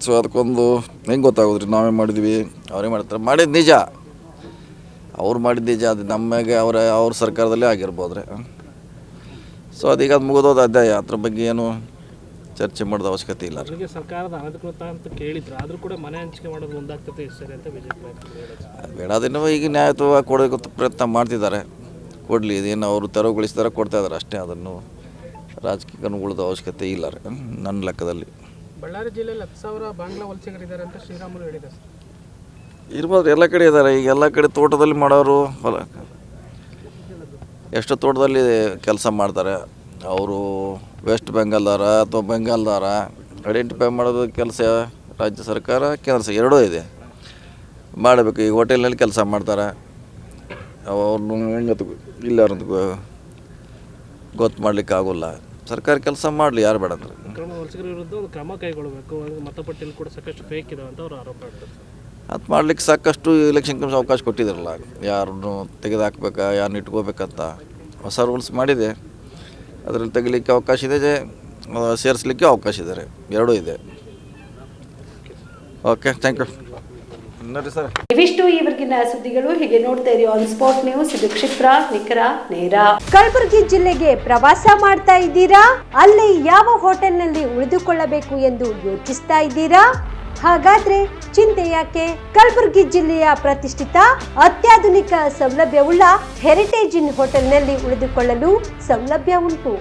ಸೊ ಅದಕ್ಕೊಂದು ಹೆಂಗೆ ಗೊತ್ತಾಗೋದ್ರಿ? ನಾವೇ ಮಾಡಿದ್ವಿ, ಅವರೇ ಮಾಡ್ತಾರೆ. ಮಾಡಿದ್ದು ನಿಜ, ಅವ್ರು ಮಾಡಿದ್ದು ನಿಜ. ಅದು ನಮಗೆ ಅವ್ರ ಸರ್ಕಾರದಲ್ಲೇ ಆಗಿರ್ಬೋದ್ರಿ. ಸೊ ಅದೀಗ ಅದು ಮುಗಿದೋದು ಅಧ್ಯಾಯ. ಅದ್ರ ಬಗ್ಗೆ ಏನು ಚರ್ಚೆ ಮಾಡೋದು ಅವಶ್ಯಕತೆ ಇಲ್ಲ. ಸರ್ಕಾರದ ಅನಧಿಕೃತ ಅಂತ ಕೇಳಿದ್ರು, ಆದರೂ ಕೂಡ ಮನೆ ಹಂಚಿಕೆ ಮಾಡೋದು ಮುಂದಾಗ್ತದೆ ಸರಿ ಅಂತ ಬಿಜೆಪಿ ಬೇಡ. ಅದನ್ನು ಈಗ ನ್ಯಾಯಯುತವಾಗಿ ಕೊಡೋಕೆ ಪ್ರಯತ್ನ ಮಾಡ್ತಿದ್ದಾರೆ. ಕೊಡಲಿ, ಇದೇನು ಅವರು ತೆರವುಗೊಳಿಸಿದಾರೆ, ಕೊಡ್ತಾ ಇದ್ದಾರೆ ಅಷ್ಟೇ. ಅದನ್ನು ರಾಜಕೀಯ ಅನುಗುಣದ ಅವಶ್ಯಕತೆ ಇಲ್ಲ ರೀ ನನ್ನ ಲೆಕ್ಕದಲ್ಲಿ. ಬಳ್ಳಾರಿ ಜಿಲ್ಲೆಯಲ್ಲಿ 10,000 ಬಾಂಗ್ಲಾ ವಲಸಿಗರಿದ್ದಾರೆ ಅಂತ ಶ್ರೀರಾಮುಲು ಹೇಳಿದ್ದಾರೆ. ಇರ್ಬೋದು, ಎಲ್ಲ ಕಡೆ ಇದ್ದಾರೆ. ಈಗ ಎಲ್ಲ ಕಡೆ ತೋಟದಲ್ಲಿ ಮಾಡೋರು ಎಷ್ಟು ತೋಟದಲ್ಲಿ ಕೆಲಸ ಮಾಡ್ತಾರೆ. ಅವರು ವೆಸ್ಟ್ ಬೆಂಗಾಲ್ದಾರ ಅಥವಾ ಬೆಂಗಾಲ್ದಾರ ಐಡೆಂಟಿಫೈ ಮಾಡೋದು ಕೆಲಸ ರಾಜ್ಯ ಸರ್ಕಾರ, ಕೇಂದ್ರ ಸರ್ಕಾರ ಎರಡೂ ಇದೆ, ಮಾಡಬೇಕು. ಈಗ ಹೋಟೆಲ್ನಲ್ಲಿ ಕೆಲಸ ಮಾಡ್ತಾರೆ, ಅವ್ರನ್ನ ಹೆಂಗೆ ಇಲ್ಲಾರಂತ ಗೊತ್ತು ಮಾಡಲಿಕ್ಕೆ ಆಗೋಲ್ಲ. ಸರ್ಕಾರ ಕೆಲಸ ಮಾಡಲಿ, ಯಾರು ಬೇಡ ಅಂದ್ರೆ. ವಲಸಿಗರ ವಿರುದ್ಧ ಒಂದು ಕ್ರಮ ಕೈಗೊಳ್ಳಬೇಕು, ಮತಪಟ್ಟಿಯಲ್ಲಿ ಕೂಡ ಸಾಕಷ್ಟು ಫೇಕ್ ಇದೆ ಅಂತ ಅವರು ಆರೋಪ ಮಾಡ್ತಾರೆ. ಅದು ಮಾಡ್ಲಿಕ್ಕೆ ಸಾಕಷ್ಟು ಎಲೆಕ್ಷನ್ ಕಮಿಷನ್ ಅವಕಾಶ ಕೊಟ್ಟಿದ್ದಾರಲ್ಲ, ಯಾರನ್ನು ತೆಗೆದುಹಾಕ್ಬೇಕಾ, ಯಾರನ್ನ ಇಟ್ಕೋಬೇಕಂತ ಹೊಸ ರೂಲ್ಸ್ ಮಾಡಿದೆ. ಅದರಲ್ಲಿ ತೆಗಿಲಿಕ್ಕೆ ಅವಕಾಶ ಇದೆ, ಸೇರಿಸಲಿಕ್ಕೆ ಅವಕಾಶ ಇದ್ದಾರೆ, ಎರಡೂ ಇದೆ. Okay, thank you. ನೋಡಿ ಸರ್, ಇವಿಷ್ಟು ಈವರೆಗಿನ ಸುದ್ದಿಗಳು. ಹೀಗೆ ನೋಡ್ತಾ ಇರಿ ಆನ್ ಸ್ಪಾಟ್ ನ್ಯೂಸ್. ಇದು ಕ್ಷಿಪ್ರ, ನಿಖರ, ನೇರ. ಕಲಬುರಗಿ ಜಿಲ್ಲೆಗೆ ಪ್ರವಾಸ ಮಾಡ್ತಾ ಇದ್ದೀರಾ? ಅಲ್ಲಿ ಯಾವ ಹೋಟೆಲ್ನಲ್ಲಿ ಉಳಿದುಕೊಳ್ಳಬೇಕು ಎಂದು ಯೋಚಿಸ್ತಾ ಇದ್ದೀರಾ? ಹಾಗಾದ್ರೆ ಚಿಂತೆ ಯಾಕೆ? ಕಲಬುರಗಿ ಜಿಲ್ಲೆಯ ಪ್ರತಿಷ್ಠಿತ ಅತ್ಯಾಧುನಿಕ ಸೌಲಭ್ಯವುಳ್ಳ ಹೆರಿಟೇಜ್ ಇನ್ ಹೋಟೆಲ್ನಲ್ಲಿ ಉಳಿದುಕೊಳ್ಳಲು ಸೌಲಭ್ಯ ಉಂಟು.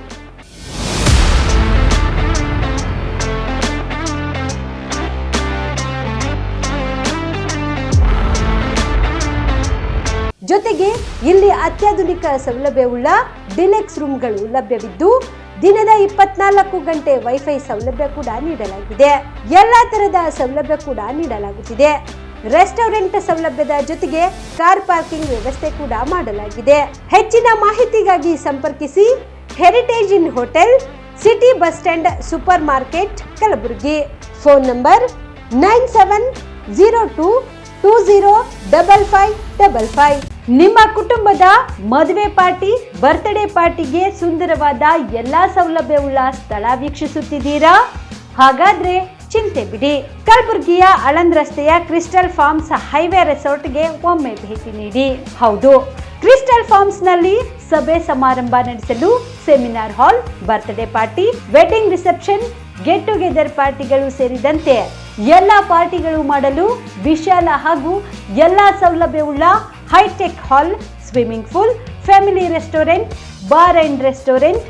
ಜೊತೆಗೆ ಇಲ್ಲಿ ಅತ್ಯಾಧುನಿಕ ಸೌಲಭ್ಯವುಳ್ಳ ಡಿಲೆಕ್ಸ್ ರೂಮ್ಗಳು ಲಭ್ಯವಿದ್ದು ದಿನದ 24 ಗಂಟೆ ವೈಫೈ ಸೌಲಭ್ಯ ಕೂಡ ನೀಡಲಾಗಿದೆ. ಎಲ್ಲಾ ತರಹದ ಸೌಲಭ್ಯ ಕೂಡ ನೀಡಲಾಗುತ್ತಿದೆ. ರೆಸ್ಟೋರೆಂಟ್ ಸೌಲಭ್ಯದ ಜೊತೆಗೆ ಕಾರ್ ಪಾರ್ಕಿಂಗ್ ವ್ಯವಸ್ಥೆ ಕೂಡ ಮಾಡಲಾಗಿದೆ. ಹೆಚ್ಚಿನ ಮಾಹಿತಿಗಾಗಿ ಸಂಪರ್ಕಿಸಿ heritage inn hotel, city bus stand, supermarket, Kalaburagi. Phone number 9702205555. ನಿಮ್ಮ ಕುಟುಂಬದ ಮದುವೆ ಪಾರ್ಟಿ, ಬರ್ತ್ಡೇ ಪಾರ್ಟಿಗೆ ಸುಂದರವಾದ ಎಲ್ಲಾ ಸೌಲಭ್ಯವುಳ್ಳ ಸ್ಥಳ ವೀಕ್ಷಿಸುತ್ತಿದ್ದೀರಾ? ಹಾಗಾದ್ರೆ ಚಿಂತೆ ಬಿಡಿ. ಕಲಬುರಗಿಯ ಆಳಂದ್ ರಸ್ತೆಯ ಕ್ರಿಸ್ಟಲ್ ಫಾರ್ಮ್ಸ್ ಹೈವೇ ರೆಸಾರ್ಟ್ಗೆ ಒಮ್ಮೆ ಭೇಟಿ ನೀಡಿ. ಹೌದು, ಕ್ರಿಸ್ಟಲ್ ಫಾರ್ಮ್ಸ್ ನಲ್ಲಿ ಸಭೆ ಸಮಾರಂಭ ನಡೆಸಲು seminar hall, birthday party, wedding reception, get together ಪಾರ್ಟಿಗಳು ಸೇರಿದಂತೆ ಎಲ್ಲ ಪಾರ್ಟಿಗಳು ಮಾಡಲು ವಿಶಾಲ ಹಾಗೂ ಎಲ್ಲ ಸೌಲಭ್ಯವುಳ್ಳ hi tech hall, swimming pool, family restaurant, bar and restaurant,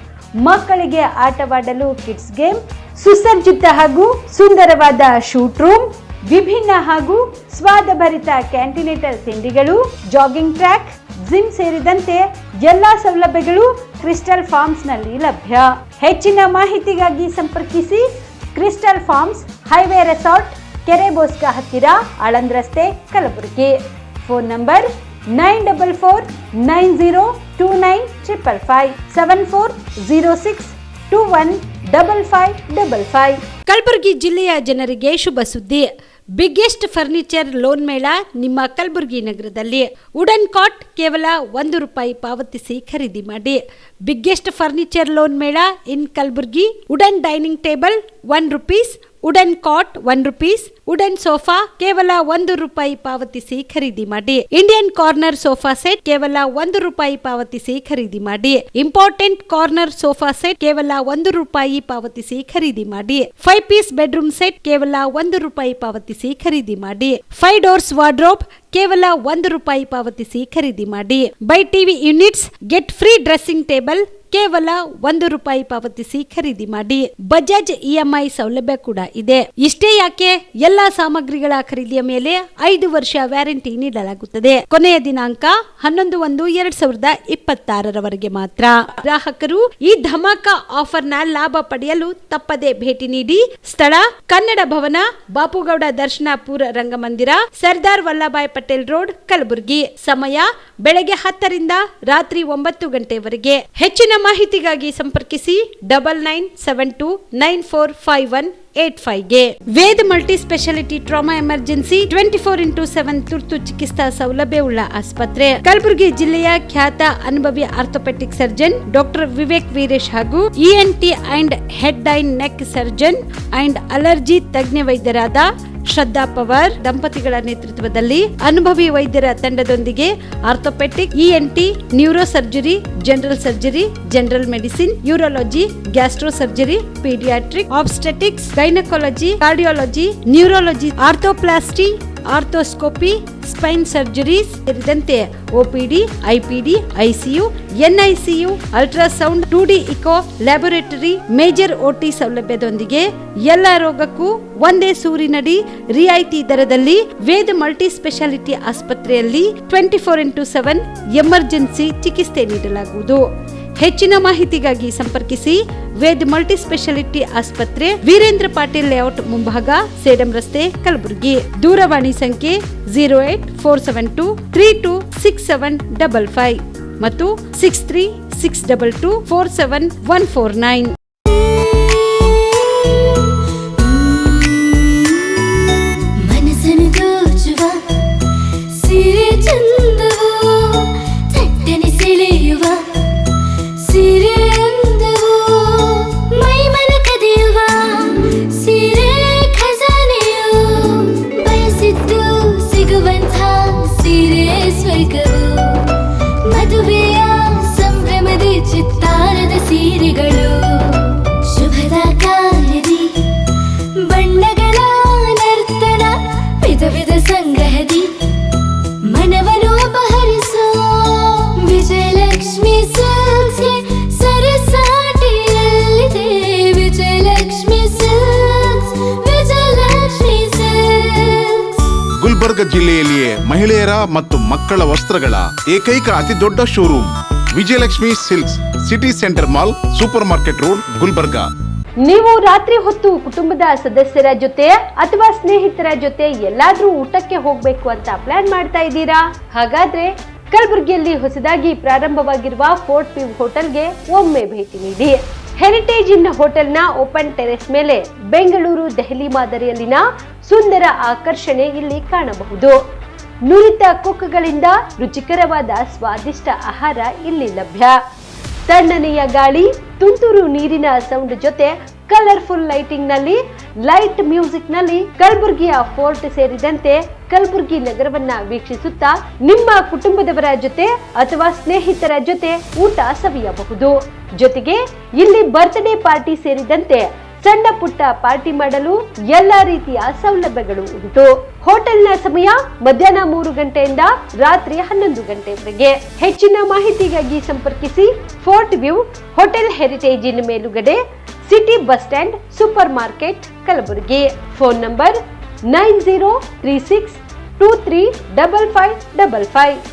ಮಕ್ಕಳಿಗೆ ಆಟವಾಡಲು ಕಿಡ್ಸ್ ಗೇಮ್, ಸುಸಜ್ಜಿತ ಹಾಗೂ ಸುಂದರವಾದ ಶೂಟ್ ರೂಮ್, ವಿಭಿನ್ನ ಹಾಗೂ ಸ್ವಾದಭರಿತ ಕ್ಯಾಂಟಿನೇಟರ್ ತಿಂಡಿಗಳು, ಜಾಗಿಂಗ್ ಟ್ರ್ಯಾಕ್, ಜಿಮ್ ಸೇರಿದಂತೆ ಎಲ್ಲಾ ಸೌಲಭ್ಯಗಳು ಕ್ರಿಸ್ಟಲ್ ಫಾರ್ಮ್ಸ್ ನಲ್ಲಿ ಲಭ್ಯ. ಹೆಚ್ಚಿನ ಮಾಹಿತಿಗಾಗಿ ಸಂಪರ್ಕಿಸಿ ಕ್ರಿಸ್ಟಲ್ ಫಾರ್ಮ್ಸ್ ಹೈವೇ ರೆಸಾರ್ಟ್, ಕೆರೆ ಬೋಸ್ಕಾ ಹತ್ತಿರ, ಆಳಂದ್ ರಸ್ತೆ, ಕಲಬುರಗಿ. Phone number 9490295555 7406215555. ಕಲಬುರಗಿ ಜಿಲ್ಲೆಯ ಜನರಿಗೆ ಶುಭ ಸುದ್ದಿ. ಬಿಗ್ಗೆಸ್ಟ್ ಫರ್ನಿಚರ್ ಲೋನ್ ಮೇಳ ನಿಮ್ಮ ಕಲಬುರಗಿ ನಗರದಲ್ಲಿ. ವುಡನ್ ಕಾಟ್ ಕೇವಲ ₹1 ಪಾವತಿಸಿ ಖರೀದಿ ಮಾಡಿ. Biggest furniture loan mela in Kalaburagi. Wooden dining table ₹1, wooden cot ₹1, wooden sofa ಕೇವಲ ₹1 ಪಾವತಿಸಿ ಖರೀದಿ ಮಾಡಿ. ಇಂಡಿಯನ್ ಕಾರ್ನರ್ ಸೋಫಾ ಸೆಟ್ ಕೇವಲ ₹1 ಪಾವತಿಸಿ ಖರೀದಿ ಮಾಡಿ. ಇಂಪಾರ್ಟೆಂಟ್ ಕಾರ್ನರ್ ಸೋಫಾ ಸೆಟ್ ಕೇವಲ ₹1 ಪಾವತಿಸಿ ಖರೀದಿ ಮಾಡಿ. 5 ಪೀಸ್ ಬೆಡ್ರೂಮ್ ಸೆಟ್ ಕೇವಲ ₹1 ಪಾವತಿಸಿ ಖರೀದಿ ಮಾಡಿ. 5 ಡೋರ್ಸ್ ವಾರ್ಡ್ರೋಬ್ ಕೇವಲ ₹1 ಪಾವತಿಸಿ ಖರೀದಿ ಮಾಡಿ. By TV units get free dressing table ಕೇವಲ ₹1 ಪಾವತಿಸಿ ಖರೀದಿ ಮಾಡಿ. ಬಜಾಜ್ EMI ಸೌಲಭ್ಯ ಕೂಡ ಇದೆ. ಇಷ್ಟೇ ಯಾಕೆ, ಎಲ್ಲಾ ಸಾಮಗ್ರಿಗಳ ಖರೀದಿಯ ಮೇಲೆ 5 ವರ್ಷ ವ್ಯಾರಂಟಿ ನೀಡಲಾಗುತ್ತದೆ. ಕೊನೆಯ ದಿನಾಂಕ 11/1/2026 ಮಾತ್ರ. ಗ್ರಾಹಕರು ಈ ಧಮಾಕ ಆಫರ್ ನ ಲಾಭ ಪಡೆಯಲು ತಪ್ಪದೆ ಭೇಟಿ ನೀಡಿ. ಸ್ಥಳ ಕನ್ನಡ ಭವನ, ಬಾಪುಗೌಡ ದರ್ಶನಪುರ ರಂಗಮಂದಿರ, ಸರ್ದಾರ್ ವಲ್ಲಭಾಯ್ ಪಟೇಲ್ ರೋಡ್, ಕಲಬುರಗಿ. ಸಮಯ ಬೆಳಗ್ಗೆ 10 ರಿಂದ ರಾತ್ರಿ 9 ಗಂಟೆವರೆಗೆ. ಹೆಚ್ಚಿನ ಮಾಹಿತಿಗಾಗಿ ಸಂಪರ್ಕಿಸಿ 9972945185 Veda multi speciality trauma emergency 24x7 ತುರ್ತು ಚಿಕಿತ್ಸಾ ಸೌಲಭ್ಯವುಳ್ಳ ಆಸ್ಪತ್ರೆ. ಕಲಬುರಗಿ ಜಿಲ್ಲೆಯ ಖ್ಯಾತ ಅನುಭವಿ orthopaedic surgeon doctor Vivek Veeresh ಹಾಗೂ ENT and head and neck surgeon and allergy ತಜ್ಞ ವೈದ್ಯರಾದ ಶ್ರದ್ಧಾ ಪವಾರ್ ದಂಪತಿಗಳ ನೇತೃತ್ವದಲ್ಲಿ ಅನುಭವಿ ವೈದ್ಯರ ತಂಡದೊಂದಿಗೆ orthopaedic, ENT, neuro surgery, general surgery, general medicine, urology, gastro surgery, paediatric, obstetrics, gynaecology, cardiology, neurology, arthroplasty, arthroscopy, spine surgeries ಸೇರಿದಂತೆ OPD, IPD, ICU, NICU, ultrasound, 2D echo, laboratory, major OT ಸೌಲಭ್ಯದೊಂದಿಗೆ ಎಲ್ಲ ರೋಗಕ್ಕೂ ಒಂದೇ ಸೂರಿನಡಿ ರಿಯಾಯಿತಿ ದರದಲ್ಲಿ ವೇದ ಮಲ್ಟಿ ಸ್ಪೆಷಾಲಿಟಿ ಆಸ್ಪತ್ರೆಯಲ್ಲಿ 24x7 emergency ಚಿಕಿತ್ಸೆ ನೀಡಲಾಗುವುದು. ಹೆಚ್ಚಿನ ಮಾಹಿತಿಗಾಗಿ ಸಂಪರ್ಕಿಸಿ ವೇದ್ ಮಲ್ಟಿ ಸ್ಪೆಷಾಲಿಟಿ ಆಸ್ಪತ್ರೆ, ವೀರೇಂದ್ರ ಪಾಟೀಲ್ ಲೇಔಟ್ ಮುಂಭಾಗ, ಸೇಡಂ ರಸ್ತೆ, ಕಲಬುರಗಿ. ದೂರವಾಣಿ ಸಂಖ್ಯೆ 08472326755 ಮತ್ತು 6362247149. ಮದುವೆಯ ಸಂಭ್ರಮದ ಚಿತ್ತಾರದ ಸೀರೆಗಳು, ಶುಭದ ಕಾರ್ಯದಿ ಬಣ್ಣಗಳ ನರ್ತನ, ವಿಧ ವಿಧ ಸಂಗ್ರಹದಿ ಮನವನ್ನು ಅಪಹರಿಸೋ ವಿಜಯಲಕ್ಷ್ಮಿ ಸಿಲ್ಕ್ಸ್ಗೆ ಸರಸಾಟಿಯಲ್ಲಿದೆ. Vijayalakshmi Silks, Vijayalakshmi Silks. ಗುಲ್ಬರ್ಗ ಜಿಲ್ಲೆಯಲ್ಲಿಯೇ ಮಹಿಳೆಯರ ಮತ್ತು ಮಕ್ಕಳ ವಸ್ತ್ರಗಳ ಏಕೈಕ ಅತಿ ದೊಡ್ಡ showroom Vijayalakshmi Silks, city centre mall, supermarket road, Gulbarga. ನೀವು ರಾತ್ರಿ ಹೊತ್ತು ಕುಟುಂಬದ ಸದಸ್ಯರ ಜೊತೆ ಅಥವಾ ಸ್ನೇಹಿತರ ಜೊತೆ ಎಲ್ಲಾದ್ರೂ ಊಟಕ್ಕೆ ಹೋಗ್ಬೇಕು ಅಂತ ಪ್ಲಾನ್ ಮಾಡ್ತಾ ಇದ್ದೀರಾ? ಹಾಗಾದ್ರೆ ಕಲಬುರಗಿಯಲ್ಲಿ ಹೊಸದಾಗಿ ಪ್ರಾರಂಭವಾಗಿರುವ ಫೋರ್ಟ್ ವ್ಯೂ ಹೋಟೆಲ್ಗೆ ಒಮ್ಮೆ ಭೇಟಿ ನೀಡಿ. ಹೆರಿಟೇಜ್ ಇನ್ ಹೋಟೆಲ್ನ ಓಪನ್ ಟೆರೆಸ್ ಮೇಲೆ ಬೆಂಗಳೂರು, ದೆಹಲಿ ಮಾದರಿಯಲ್ಲಿನ ಸುಂದರ ಆಕರ್ಷಣೆ ಇಲ್ಲಿ ಕಾಣಬಹುದು. ನುರಿತ ಕುಕ್ಗಳಿಂದ ರುಚಿಕರವಾದ ಸ್ವಾದಿಷ್ಟ ಆಹಾರ ಇಲ್ಲಿ ಲಭ್ಯ. ತಣ್ಣನೆಯ ಗಾಳಿ, ತುಂತುರು ನೀರಿನ ಸೌಂಡ್ ಜೊತೆ ಕಲರ್ಫುಲ್ ಲೈಟಿಂಗ್ ನಲ್ಲಿ, ಲೈಟ್ ಮ್ಯೂಸಿಕ್ ನಲ್ಲಿ ಕಲಬುರಗಿಯ ಫೋರ್ಟ್ ಸೇರಿದಂತೆ ಕಲಬುರಗಿ ನಗರವನ್ನ ವೀಕ್ಷಿಸುತ್ತಾ ನಿಮ್ಮ ಕುಟುಂಬದವರ ಜೊತೆ ಅಥವಾ ಸ್ನೇಹಿತರ ಜೊತೆ ಊಟ ಸವಿಯಬಹುದು. ಜೊತೆಗೆ ಇಲ್ಲಿ ಬರ್ತ್ಡೇ ಪಾರ್ಟಿ ಸೇರಿದಂತೆ ಸಣ್ಣ ಪುಟ್ಟ ಪಾರ್ಟಿ ಮಾಡಲು ಎಲ್ಲಾ ರೀತಿಯ ಸೌಲಭ್ಯಗಳು ಉಂಟು. ಹೋಟೆಲ್ನ ಸಮಯ ಮಧ್ಯಾಹ್ನ 3 ಗಂಟೆಯಿಂದ ರಾತ್ರಿ 11 ಗಂಟೆವರೆಗೆ. ಹೆಚ್ಚಿನ ಮಾಹಿತಿಗಾಗಿ ಸಂಪರ್ಕಿಸಿ ಫೋರ್ಟ್ ವ್ಯೂ ಹೋಟೆಲ್, ಹೆರಿಟೇಜ್ ಇನ್ ಮೇಲುಗಡೆ, city bus stand, supermarket, Kalaburagi. Phone number 9036235555.